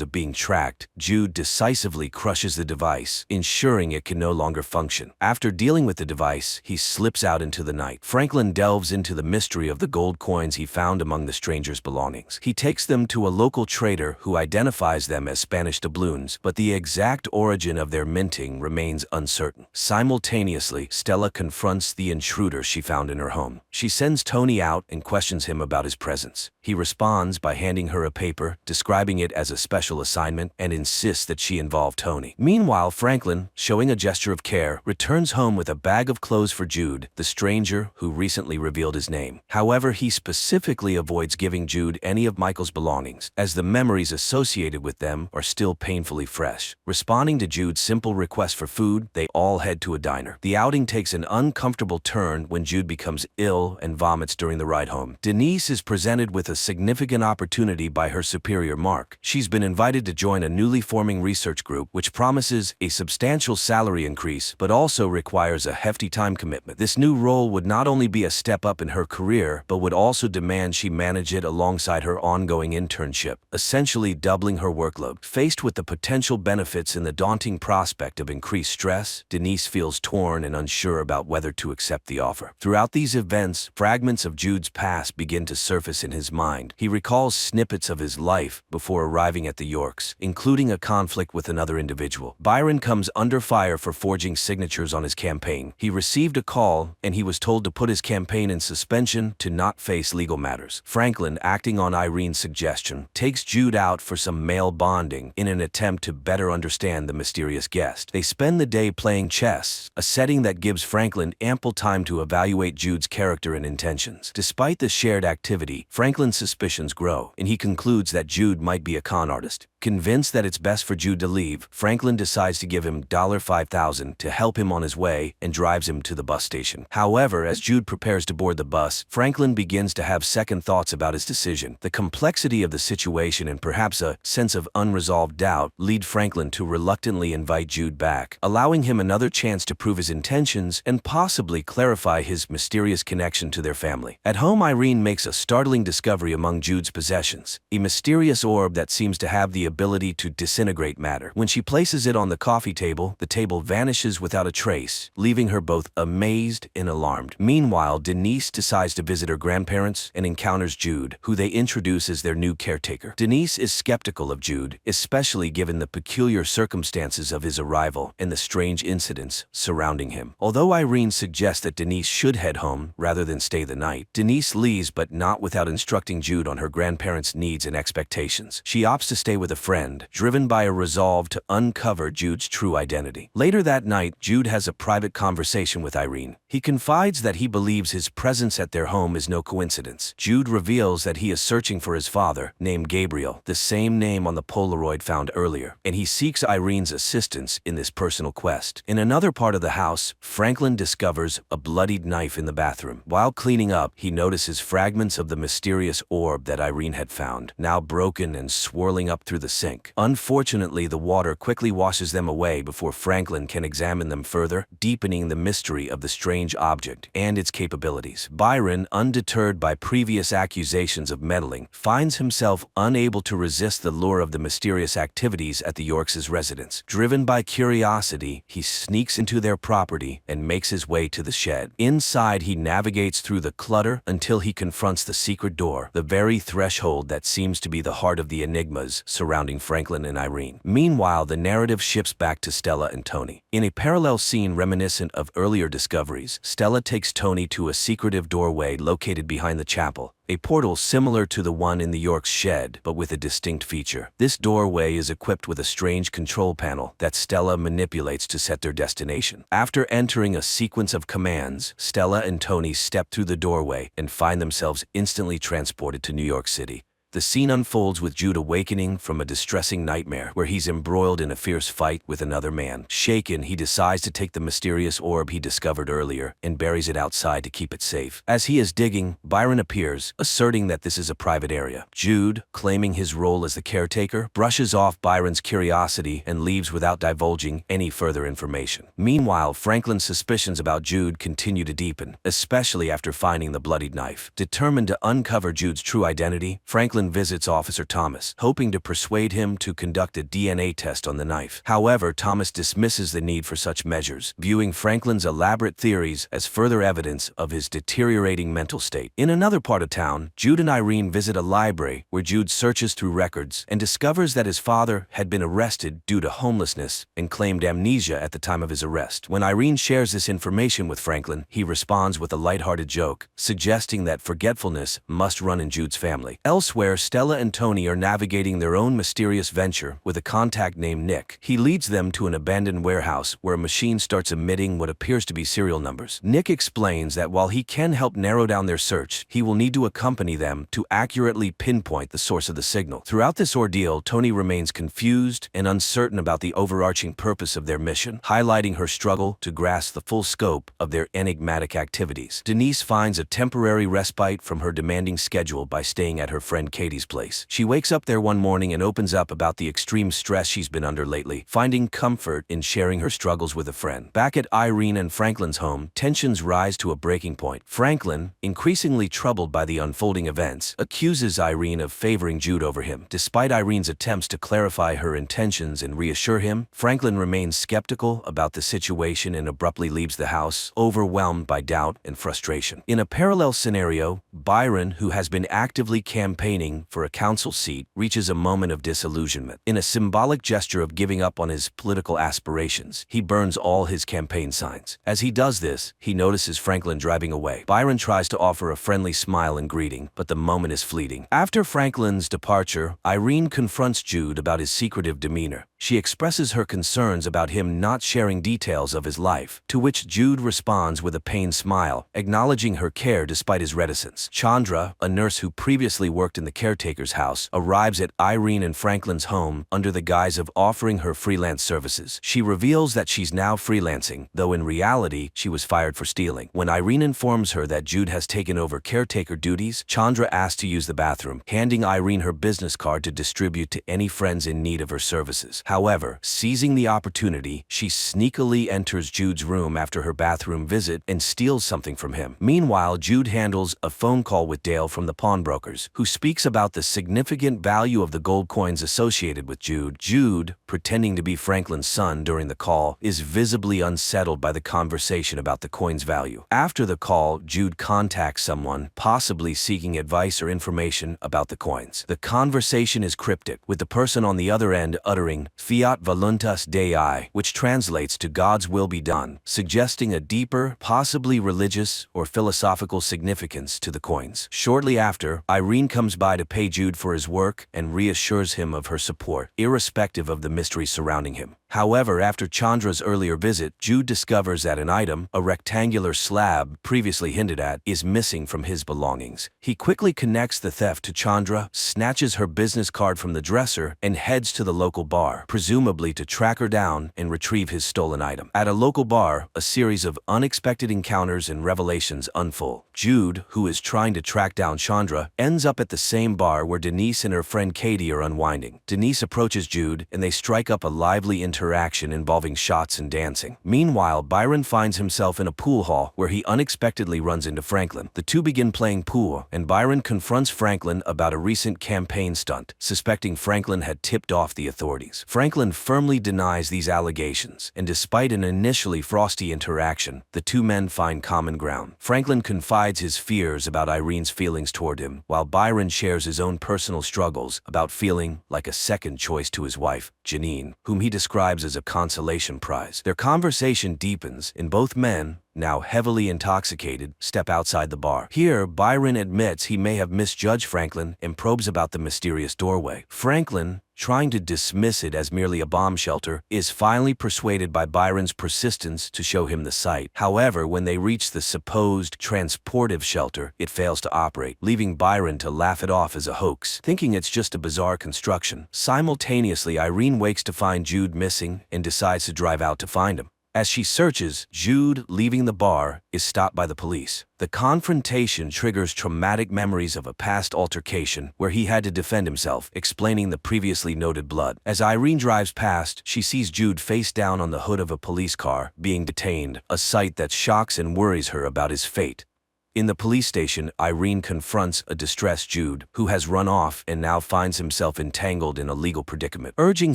of being tracked, Jude decisively crushes the device, ensuring it can no longer function. After dealing with the device, he slips out into the night. Franklin delves into the mystery of the gold coins he found among the stranger's belongings. He takes them to a local trader who identifies them as Spanish doubloons, but the exact origin of their minting remains uncertain. Simultaneously, Stella confronts the intruder she found in her home. She sends Tony out and questions him about his presence. He responds by handing her a paper, describing it as a special assignment, and insists that she involve Tony. Meanwhile, Franklin, showing a gesture of care, returns home with a bag of clothes for Jude, the stranger who recently revealed his name. However, he specifically avoids giving Jude any of Michael's belongings, as the memories associated with them are still painfully fresh. Responding to Jude's simple request for food, they all head to a diner. The outing takes an uncomfortable turn when Jude becomes ill and vomits during the ride home. Denise is presented with a significant opportunity by her superior Mark. She's she's been invited to join a newly forming research group which promises a substantial salary increase but also requires a hefty time commitment. This new role would not only be a step up in her career but would also demand she manage it alongside her ongoing internship, essentially doubling her workload. Faced with the potential benefits and the daunting prospect of increased stress, Denise feels torn and unsure about whether to accept the offer. Throughout these events, fragments of Jude's past begin to surface in his mind. He recalls snippets of his life before arriving at the Yorks, including a conflict with another individual. Byron comes under fire for forging signatures on his campaign. He received a call, and he was told to put his campaign in suspension to not face legal matters. Franklin, acting on Irene's suggestion, takes Jude out for some male bonding in an attempt to better understand the mysterious guest. They spend the day playing chess, a setting that gives Franklin ample time to evaluate Jude's character and intentions. Despite the shared activity, Franklin's suspicions grow, and he concludes that Jude might be a con artist. Convinced that it's best for Jude to leave, Franklin decides to give him $5,000 to help him on his way and drives him to the bus station. However, as Jude prepares to board the bus, Franklin begins to have second thoughts about his decision. The complexity of the situation and perhaps a sense of unresolved doubt lead Franklin to reluctantly invite Jude back, allowing him another chance to prove his intentions and possibly clarify his mysterious connection to their family. At home, Irene makes a startling discovery among Jude's possessions, a mysterious orb that seems to have the ability to disintegrate matter. When she places it on the coffee table, the table vanishes without a trace, leaving her both amazed and alarmed. Meanwhile, Denise decides to visit her grandparents and encounters Jude, who they introduce as their new caretaker. Denise is skeptical of Jude, especially given the peculiar circumstances of his arrival and the strange incidents surrounding him. Although Irene suggests that Denise should head home rather than stay the night, Denise leaves, but not without instructing Jude on her grandparents' needs and expectations. She opts to stay with a friend, driven by a resolve to uncover Jude's true identity. Later that night, Jude has a private conversation with Irene. He confides that he believes his presence at their home is no coincidence. Jude reveals that he is searching for his father, named Gabriel, the same name on the Polaroid found earlier, and he seeks Irene's assistance in this personal quest. In another part of the house, Franklin discovers a bloodied knife in the bathroom. While cleaning up, he notices fragments of the mysterious orb that Irene had found, now broken and swirling up through the sink. Unfortunately, the water quickly washes them away before Franklin can examine them further, deepening the mystery of the strange object and its capabilities. Byron, undeterred by previous accusations of meddling, finds himself unable to resist the lure of the mysterious activities at the Yorks' residence. Driven by curiosity, he sneaks into their property and makes his way to the shed. Inside, he navigates through the clutter until he confronts the secret door, the very threshold that seems to be the heart of the enigmas surrounding Franklin and Irene. Meanwhile, the narrative shifts back to Stella and Tony. In a parallel scene reminiscent of earlier discoveries, Stella takes Tony to a secretive doorway located behind the chapel, a portal similar to the one in the Yorks' shed, but with a distinct feature. This doorway is equipped with a strange control panel that Stella manipulates to set their destination. After entering a sequence of commands, Stella and Tony step through the doorway and find themselves instantly transported to New York City. The scene unfolds with Jude awakening from a distressing nightmare where he's embroiled in a fierce fight with another man. Shaken, he decides to take the mysterious orb he discovered earlier and buries it outside to keep it safe. As he is digging, Byron appears, asserting that this is a private area. Jude, claiming his role as the caretaker, brushes off Byron's curiosity and leaves without divulging any further information. Meanwhile, Franklin's suspicions about Jude continue to deepen, especially after finding the bloodied knife. Determined to uncover Jude's true identity, Franklin visits Officer Thomas, hoping to persuade him to conduct a DNA test on the knife. However, Thomas dismisses the need for such measures, viewing Franklin's elaborate theories as further evidence of his deteriorating mental state. In another part of town, Jude and Irene visit a library where Jude searches through records and discovers that his father had been arrested due to homelessness and claimed amnesia at the time of his arrest. When Irene shares this information with Franklin, he responds with a lighthearted joke, suggesting that forgetfulness must run in Jude's family. Elsewhere, Stella and Tony are navigating their own mysterious venture with a contact named Nick. He leads them to an abandoned warehouse where a machine starts emitting what appears to be serial numbers. Nick explains that while he can help narrow down their search, he will need to accompany them to accurately pinpoint the source of the signal. Throughout this ordeal, Tony remains confused and uncertain about the overarching purpose of their mission, highlighting her struggle to grasp the full scope of their enigmatic activities. Denise finds a temporary respite from her demanding schedule by staying at her friend Katie's place. She wakes up there one morning and opens up about the extreme stress she's been under lately, finding comfort in sharing her struggles with a friend. Back at Irene and Franklin's home, tensions rise to a breaking point. Franklin, increasingly troubled by the unfolding events, accuses Irene of favoring Jude over him. Despite Irene's attempts to clarify her intentions and reassure him, Franklin remains skeptical about the situation and abruptly leaves the house, overwhelmed by doubt and frustration. In a parallel scenario, Byron, who has been actively campaigning for a council seat, reaches a moment of disillusionment. In a symbolic gesture of giving up on his political aspirations, he burns all his campaign signs. As he does this, he notices Franklin driving away. Byron tries to offer a friendly smile and greeting, but the moment is fleeting. After Franklin's departure, Irene confronts Jude about his secretive demeanor. She expresses her concerns about him not sharing details of his life, to which Jude responds with a pained smile, acknowledging her care despite his reticence. Chandra, a nurse who previously worked in the caretaker's house, arrives at Irene and Franklin's home under the guise of offering her freelance services. She reveals that she's now freelancing, though in reality, she was fired for stealing. When Irene informs her that Jude has taken over caretaker duties, Chandra asks to use the bathroom, handing Irene her business card to distribute to any friends in need of her services. However, seizing the opportunity, she sneakily enters Jude's room after her bathroom visit and steals something from him. Meanwhile, Jude handles a phone call with Dale from the pawnbrokers, who speaks about the significant value of the gold coins associated with Jude. Jude, pretending to be Franklin's son during the call, is visibly unsettled by the conversation about the coin's value. After the call, Jude contacts someone, possibly seeking advice or information about the coins. The conversation is cryptic, with the person on the other end uttering Fiat voluntas Dei, which translates to God's will be done, suggesting a deeper, possibly religious or philosophical significance to the coins. Shortly after, Irene comes by to pay Jude for his work and reassures him of her support, irrespective of the mystery surrounding him. However, after Chandra's earlier visit, Jude discovers that an item, a rectangular slab previously hinted at, is missing from his belongings. He quickly connects the theft to Chandra, snatches her business card from the dresser, and heads to the local bar, presumably to track her down and retrieve his stolen item. At a local bar, a series of unexpected encounters and revelations unfold. Jude, who is trying to track down Chandra, ends up at the same bar where Denise and her friend Katie are unwinding. Denise approaches Jude, and they strike up a lively interaction involving shots and dancing. Meanwhile, Byron finds himself in a pool hall where he unexpectedly runs into Franklin. The two begin playing pool, and Byron confronts Franklin about a recent campaign stunt, suspecting Franklin had tipped off the authorities. Franklin firmly denies these allegations, and despite an initially frosty interaction, the two men find common ground. Franklin confides his fears about Irene's feelings toward him, while Byron shares his own personal struggles about feeling like a second choice to his wife, Janine, whom he describes as a consolation prize. Their conversation deepens, and both men, now heavily intoxicated, step outside the bar. Here, Byron admits he may have misjudged Franklin and probes about the mysterious doorway. Franklin, trying to dismiss it as merely a bomb shelter, is finally persuaded by Byron's persistence to show him the site. However, when they reach the supposed transportive shelter, it fails to operate, leaving Byron to laugh it off as a hoax, thinking it's just a bizarre construction. Simultaneously, Irene wakes to find Jude missing and decides to drive out to find him. As she searches, Jude, leaving the bar, is stopped by the police. The confrontation triggers traumatic memories of a past altercation where he had to defend himself, explaining the previously noted blood. As Irene drives past, she sees Jude face down on the hood of a police car, being detained, a sight that shocks and worries her about his fate. In the police station, Irene confronts a distressed Jude, who has run off and now finds himself entangled in a legal predicament. Urging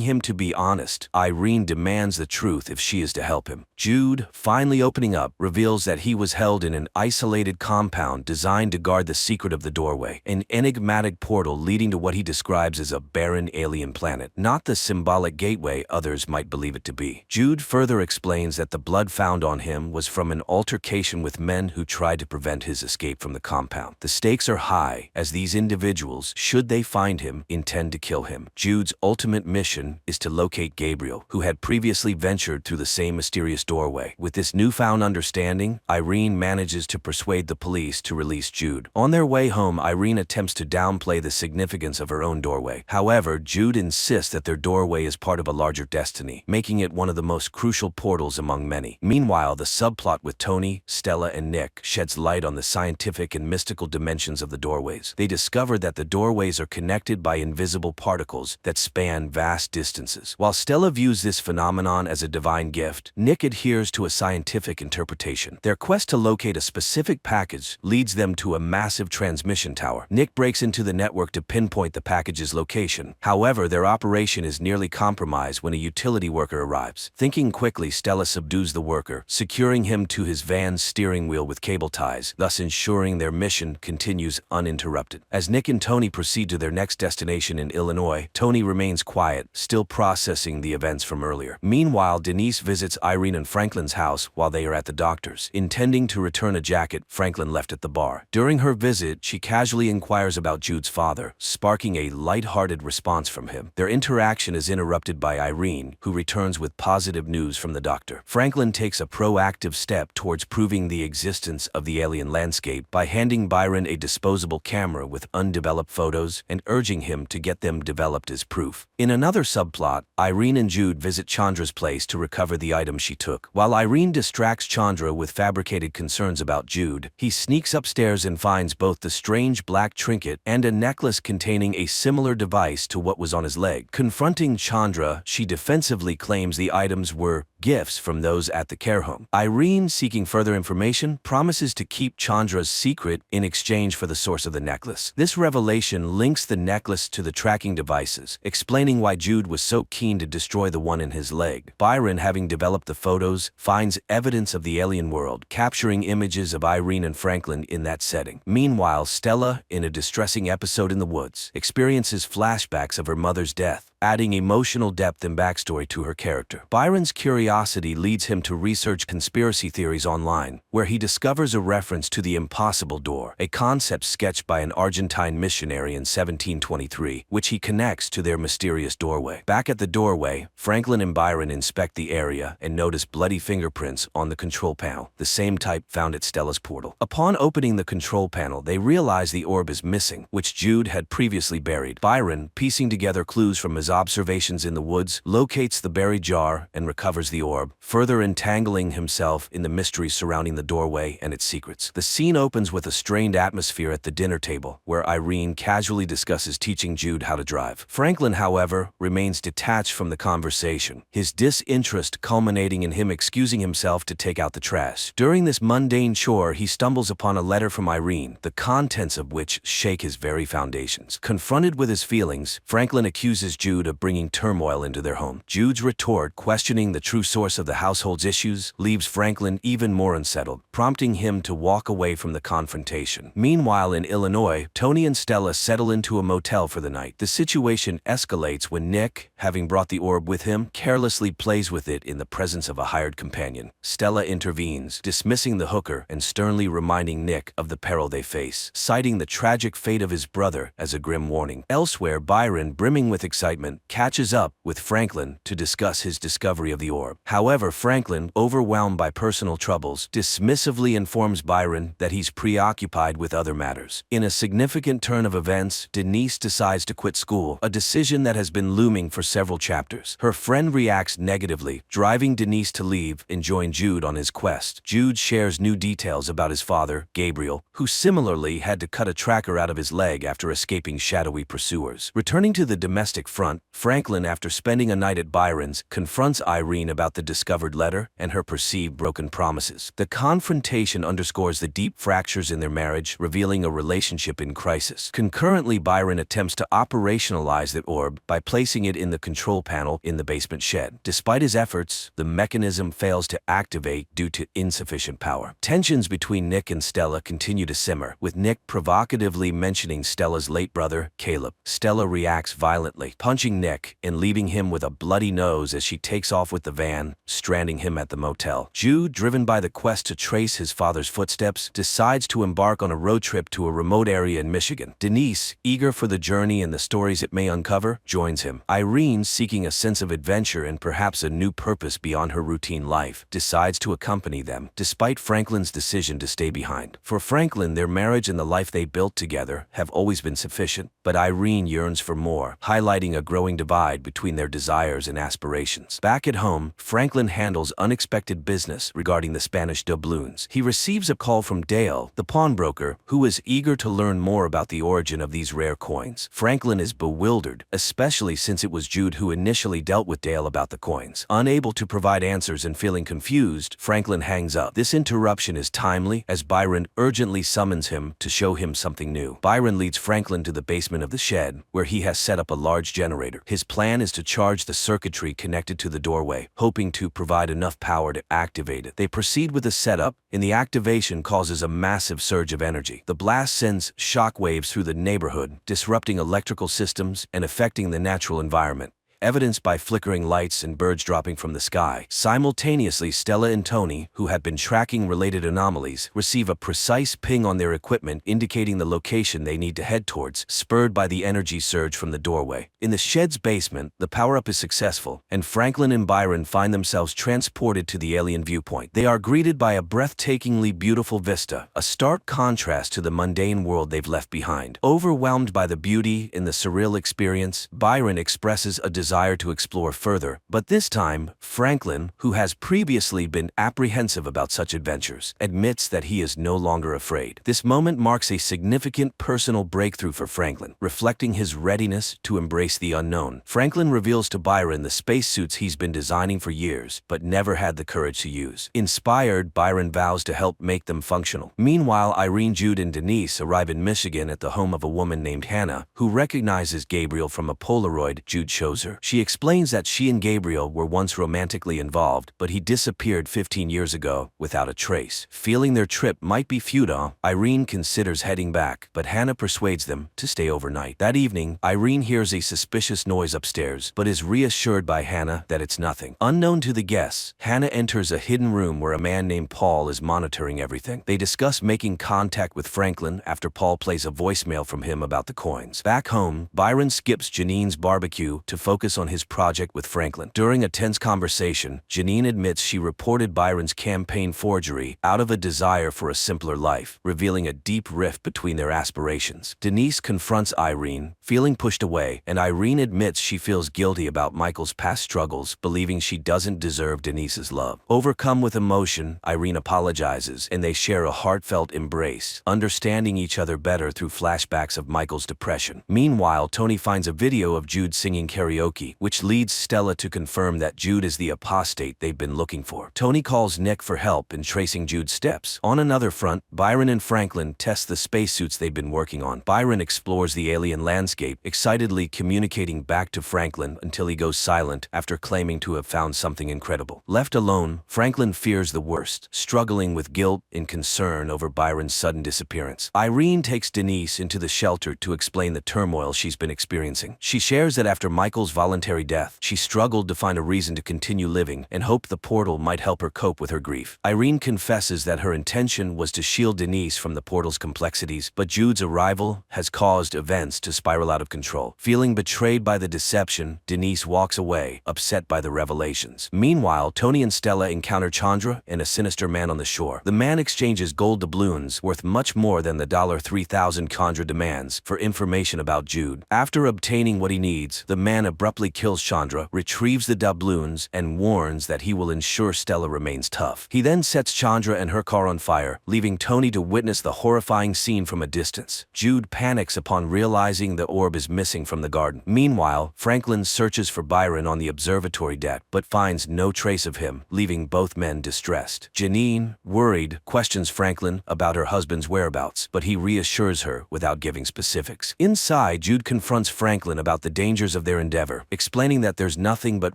him to be honest, Irene demands the truth if she is to help him. Jude, finally opening up, reveals that he was held in an isolated compound designed to guard the secret of the doorway, an enigmatic portal leading to what he describes as a barren alien planet, not the symbolic gateway others might believe it to be. Jude further explains that the blood found on him was from an altercation with men who tried to prevent his escape from the compound. The stakes are high, as these individuals, should they find him, intend to kill him. Jude's ultimate mission is to locate Gabriel, who had previously ventured through the same mysterious doorway. With this newfound understanding, Irene manages to persuade the police to release Jude. On their way home, Irene attempts to downplay the significance of her own doorway. However, Jude insists that their doorway is part of a larger destiny, making it one of the most crucial portals among many. Meanwhile, the subplot with Tony, Stella, and Nick sheds light on the the scientific and mystical dimensions of the doorways. They discover that the doorways are connected by invisible particles that span vast distances. While Stella views this phenomenon as a divine gift, Nick adheres to a scientific interpretation. Their quest to locate a specific package leads them to a massive transmission tower. Nick breaks into the network to pinpoint the package's location. However, their operation is nearly compromised when a utility worker arrives. Thinking quickly, Stella subdues the worker, securing him to his van's steering wheel with cable ties, thus ensuring their mission continues uninterrupted. As Nick and Tony proceed to their next destination in Illinois, Tony remains quiet, still processing the events from earlier. Meanwhile, Denise visits Irene and Franklin's house while they are at the doctor's, intending to return a jacket Franklin left at the bar. During her visit, she casually inquires about Jude's father, sparking a light-hearted response from him. Their interaction is interrupted by Irene, who returns with positive news from the doctor. Franklin takes a proactive step towards proving the existence of the alien landscape by handing Byron a disposable camera with undeveloped photos and urging him to get them developed as proof. In another subplot, Irene and Jude visit Chandra's place to recover the items she took. While Irene distracts Chandra with fabricated concerns about Jude, he sneaks upstairs and finds both the strange black trinket and a necklace containing a similar device to what was on his leg. Confronting Chandra, she defensively claims the items were gifts from those at the care home. Irene, seeking further information, promises to keep Chandra's secret in exchange for the source of the necklace. This revelation links the necklace to the tracking devices, explaining why Jude was so keen to destroy the one in his leg. Byron, having developed the photos, finds evidence of the alien world, capturing images of Irene and Franklin in that setting. Meanwhile, Stella, in a distressing episode in the woods, experiences flashbacks of her mother's death, adding emotional depth and backstory to her character. Byron's curiosity leads him to research conspiracy theories online, where he discovers a reference to the impossible door, a concept sketched by an Argentine missionary in 1723, which he connects to their mysterious doorway. Back at the doorway, Franklin and Byron inspect the area and notice bloody fingerprints on the control panel, the same type found at Stella's portal. Upon opening the control panel, they realize the orb is missing, which Jude had previously buried. Byron, piecing together clues from his observations in the woods, locates the buried jar and recovers the orb, further entangling himself in the mysteries surrounding the doorway and its secrets. The scene opens with a strained atmosphere at the dinner table, where Irene casually discusses teaching Jude how to drive. Franklin, however, remains detached from the conversation, his disinterest culminating in him excusing himself to take out the trash. During this mundane chore, he stumbles upon a letter from Irene, the contents of which shake his very foundations. Confronted with his feelings, Franklin accuses Jude of bringing turmoil into their home. Jude's retort, questioning the true source of the household's issues, leaves Franklin even more unsettled, prompting him to walk away from the confrontation. Meanwhile, in Illinois, Tony and Stella settle into a motel for the night. The situation escalates when Nick, having brought the orb with him, carelessly plays with it in the presence of a hired companion. Stella intervenes, dismissing the hooker and sternly reminding Nick of the peril they face, citing the tragic fate of his brother as a grim warning. Elsewhere, Byron, brimming with excitement, catches up with Franklin to discuss his discovery of the orb. However, Franklin, overwhelmed by personal troubles, dismissively informs Byron that he's preoccupied with other matters. In a significant turn of events, Denise decides to quit school, a decision that has been looming for several chapters. Her friend reacts negatively, driving Denise to leave and join Jude on his quest. Jude shares new details about his father, Gabriel, who similarly had to cut a tracker out of his leg after escaping shadowy pursuers. Returning to the domestic front, Franklin, after spending a night at Byron's, confronts Irene about the discovered letter and her perceived broken promises. The confrontation underscores the deep fractures in their marriage, revealing a relationship in crisis. Concurrently, Byron attempts to operationalize the orb by placing it in the control panel in the basement shed. Despite his efforts, the mechanism fails to activate due to insufficient power. Tensions between Nick and Stella continue to simmer, with Nick provocatively mentioning Stella's late brother, Caleb. Stella reacts violently, punching Nick and leaving him with a bloody nose as she takes off with the van, stranding him at the motel. Jude, driven by the quest to trace his father's footsteps, decides to embark on a road trip to a remote area in Michigan. Denise, eager for the journey and the stories it may uncover, joins him. Irene, seeking a sense of adventure and perhaps a new purpose beyond her routine life, decides to accompany them, despite Franklin's decision to stay behind. For Franklin, their marriage and the life they built together have always been sufficient, but Irene yearns for more, highlighting a growing divide between their desires and aspirations. Back at home, Franklin handles unexpected business regarding the Spanish doubloons. He receives a call call from Dale, the pawnbroker, who is eager to learn more about the origin of these rare coins. Franklin is bewildered, especially since it was Jude who initially dealt with Dale about the coins. Unable to provide answers and feeling confused, Franklin hangs up. This interruption is timely as Byron urgently summons him to show him something new. Byron leads Franklin to the basement of the shed, where he has set up a large generator. His plan is to charge the circuitry connected to the doorway, hoping to provide enough power to activate it. They proceed with the setup, and the activation causes a massive surge of energy. The blast sends shock waves through the neighborhood, disrupting electrical systems and affecting the natural environment, evidenced by flickering lights and birds dropping from the sky. Simultaneously, Stella and Tony, who had been tracking related anomalies, receive a precise ping on their equipment indicating the location they need to head towards, spurred by the energy surge from the doorway. In the shed's basement, the power-up is successful, and Franklin and Byron find themselves transported to the alien viewpoint. They are greeted by a breathtakingly beautiful vista, a stark contrast to the mundane world they've left behind. Overwhelmed by the beauty in the surreal experience, Byron expresses a desire to explore further, but this time, Franklin, who has previously been apprehensive about such adventures, admits that he is no longer afraid. This moment marks a significant personal breakthrough for Franklin, reflecting his readiness to embrace the unknown. Franklin reveals to Byron the spacesuits he's been designing for years, but never had the courage to use. Inspired, Byron vows to help make them functional. Meanwhile, Irene, Jude, and Denise arrive in Michigan at the home of a woman named Hannah, who recognizes Gabriel from a Polaroid Jude shows her. She explains that she and Gabriel were once romantically involved, but he disappeared 15 years ago without a trace. Feeling their trip might be futile, Irene considers heading back, but Hannah persuades them to stay overnight. That evening, Irene hears a suspicious noise upstairs, but is reassured by Hannah that it's nothing. Unknown to the guests, Hannah enters a hidden room where a man named Paul is monitoring everything. They discuss making contact with Franklin after Paul plays a voicemail from him about the coins. Back home, Byron skips Janine's barbecue to focus on his project with Franklin. During a tense conversation, Janine admits she reported Byron's campaign forgery out of a desire for a simpler life, revealing a deep rift between their aspirations. Denise confronts Irene, feeling pushed away, and Irene admits she feels guilty about Michael's past struggles, believing she doesn't deserve Denise's love. Overcome with emotion, Irene apologizes, and they share a heartfelt embrace, understanding each other better through flashbacks of Michael's depression. Meanwhile, Tony finds a video of Jude singing karaoke, which leads Stella to confirm that Jude is the apostate they've been looking for. Tony calls Nick for help in tracing Jude's steps. On another front, Byron and Franklin test the spacesuits they've been working on. Byron explores the alien landscape, excitedly communicating back to Franklin until he goes silent after claiming to have found something incredible. Left alone, Franklin fears the worst, struggling with guilt and concern over Byron's sudden disappearance. Irene takes Denise into the shelter to explain the turmoil she's been experiencing. She shares that after Michael's voluntary death, she struggled to find a reason to continue living and hoped the portal might help her cope with her grief. Irene confesses that her intention was to shield Denise from the portal's complexities, but Jude's arrival has caused events to spiral out of control. Feeling betrayed by the deception, Denise walks away, upset by the revelations. Meanwhile, Tony and Stella encounter Chandra and a sinister man on the shore. The man exchanges gold doubloons worth much more than the $3,000 Chandra demands for information about Jude. After obtaining what he needs, the man abruptly kills Chandra, retrieves the doubloons, and warns that he will ensure Stella remains tough. He then sets Chandra and her car on fire, leaving Tony to witness the horrifying scene from a distance. Jude panics upon realizing the orb is missing from the garden. Meanwhile, Franklin searches for Byron on the observatory deck, but finds no trace of him, leaving both men distressed. Janine, worried, questions Franklin about her husband's whereabouts, but he reassures her without giving specifics. Inside, Jude confronts Franklin about the dangers of their endeavor, explaining that there's nothing but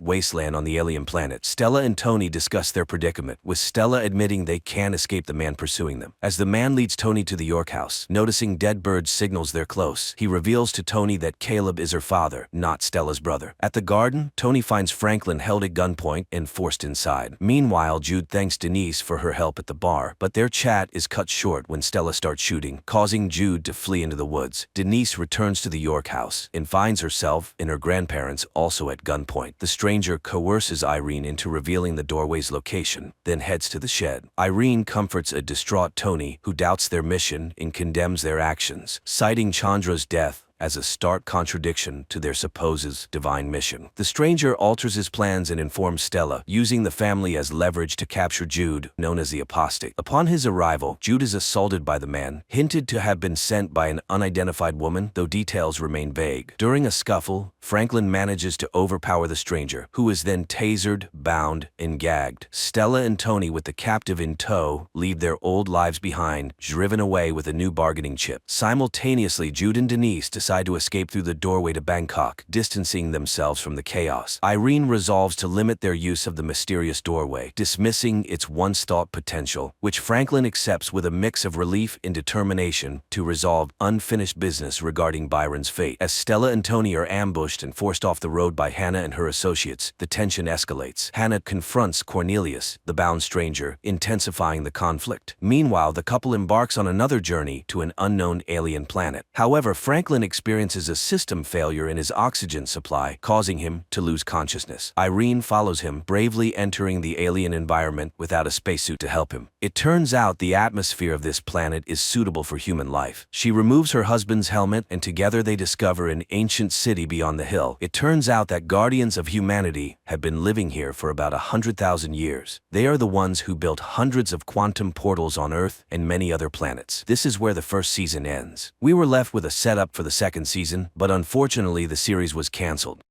wasteland on the alien planet. Stella and Tony discuss their predicament, with Stella admitting they can't escape the man pursuing them. As the man leads Tony to the York house, noticing dead birds signals they're close, he reveals to Tony that Caleb is her father, not Stella's brother. At the garden, Tony finds Franklin held at gunpoint and forced inside. Meanwhile, Jude thanks Denise for her help at the bar, but their chat is cut short when Stella starts shooting, causing Jude to flee into the woods. Denise returns to the York house and finds herself and her grandparents also at gunpoint. The stranger coerces Irene into revealing the doorway's location, then heads to the shed. Irene comforts a distraught Tony, who doubts their mission and condemns their actions. Citing Chandra's death, as a stark contradiction to their supposed divine mission. The stranger alters his plans and informs Stella, using the family as leverage to capture Jude, known as the apostate. Upon his arrival, Jude is assaulted by the man, hinted to have been sent by an unidentified woman, though details remain vague. During a scuffle, Franklin manages to overpower the stranger, who is then tasered, bound, and gagged. Stella and Tony, with the captive in tow, leave their old lives behind, driven away with a new bargaining chip. Simultaneously, Jude and Denise decide to escape through the doorway to Bangkok, distancing themselves from the chaos. Irene resolves to limit their use of the mysterious doorway, dismissing its once-thought potential, which Franklin accepts with a mix of relief and determination to resolve unfinished business regarding Byron's fate. As Stella and Tony are ambushed and forced off the road by Hannah and her associates, the tension escalates. Hannah confronts Cornelius, the bound stranger, intensifying the conflict. Meanwhile, the couple embarks on another journey to an unknown alien planet. However, Franklin experiences a system failure in his oxygen supply, causing him to lose consciousness. Irene follows him, bravely entering the alien environment without a spacesuit to help him. It turns out the atmosphere of this planet is suitable for human life. She removes her husband's helmet, and together they discover an ancient city beyond the hill. It turns out that guardians of humanity have been living here for about 100,000 years. They are the ones who built hundreds of quantum portals on Earth and many other planets. This is where the first season ends. We were left with a setup for the second season, but unfortunately the series was canceled.